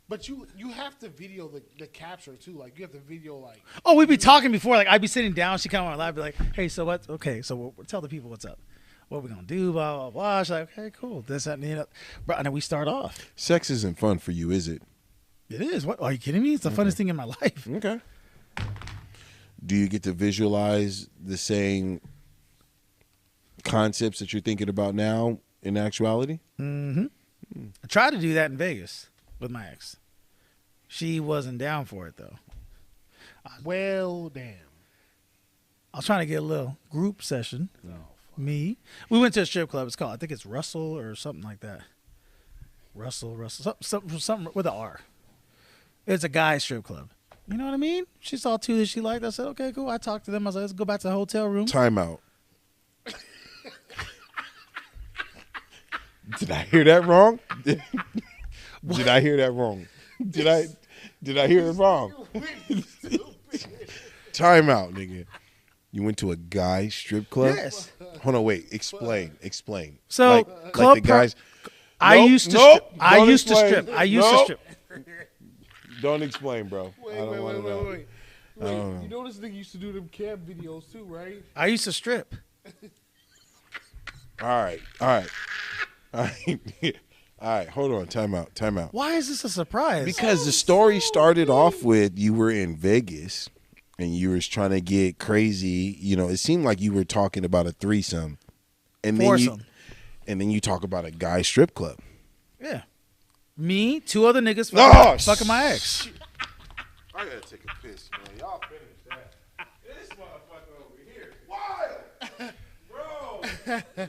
But you have to video the capture too. Like you have to video like. Oh, we'd be talking before. Like I'd be sitting down. She come on my lap, be like, "Hey, so what? Okay, so we'll tell the people what's up. What we gonna do? Blah blah blah." She's like, "Okay, cool. This that and the other." Bro, and then we start off. Sex isn't fun for you, is it? It is. What? Are you kidding me? It's the funnest thing in my life. Okay. Do you get to visualize the same concepts that you're thinking about now in actuality? I tried to do that in Vegas with my ex. She wasn't down for it though. Well, damn. I was trying to get a little group session. Me. We went to a strip club. It's called, I think it's Russell or something like that. Russell, something with an R. It's a guy strip club. You know what I mean? She saw two that she liked. I said, okay, cool. I talked to them. I was like, let's go back to the hotel room. Time out. Did I hear that wrong? Did I hear that wrong? Did I hear it wrong? Time out, nigga. You went to a guy strip club? Yes. Hold on, wait. Explain. So, like club the guys. I Nope, used to nope, strip. I don't used to explain. strip. I used to Nope. strip. Don't explain, bro. I don't want to know. Wait. You know this nigga used to do them cam videos too, right? I used to strip. All right. All right. Hold on. Time out. Why is this a surprise? Because the story started off with you were in Vegas and you were trying to get crazy. You know, it seemed like you were talking about a threesome, and Foursome. then you talk about a guy strip club. Yeah. Me, two other niggas Oh, fucking my ex. I gotta take a piss, man. Y'all finish that. This motherfucker over here, wild, bro.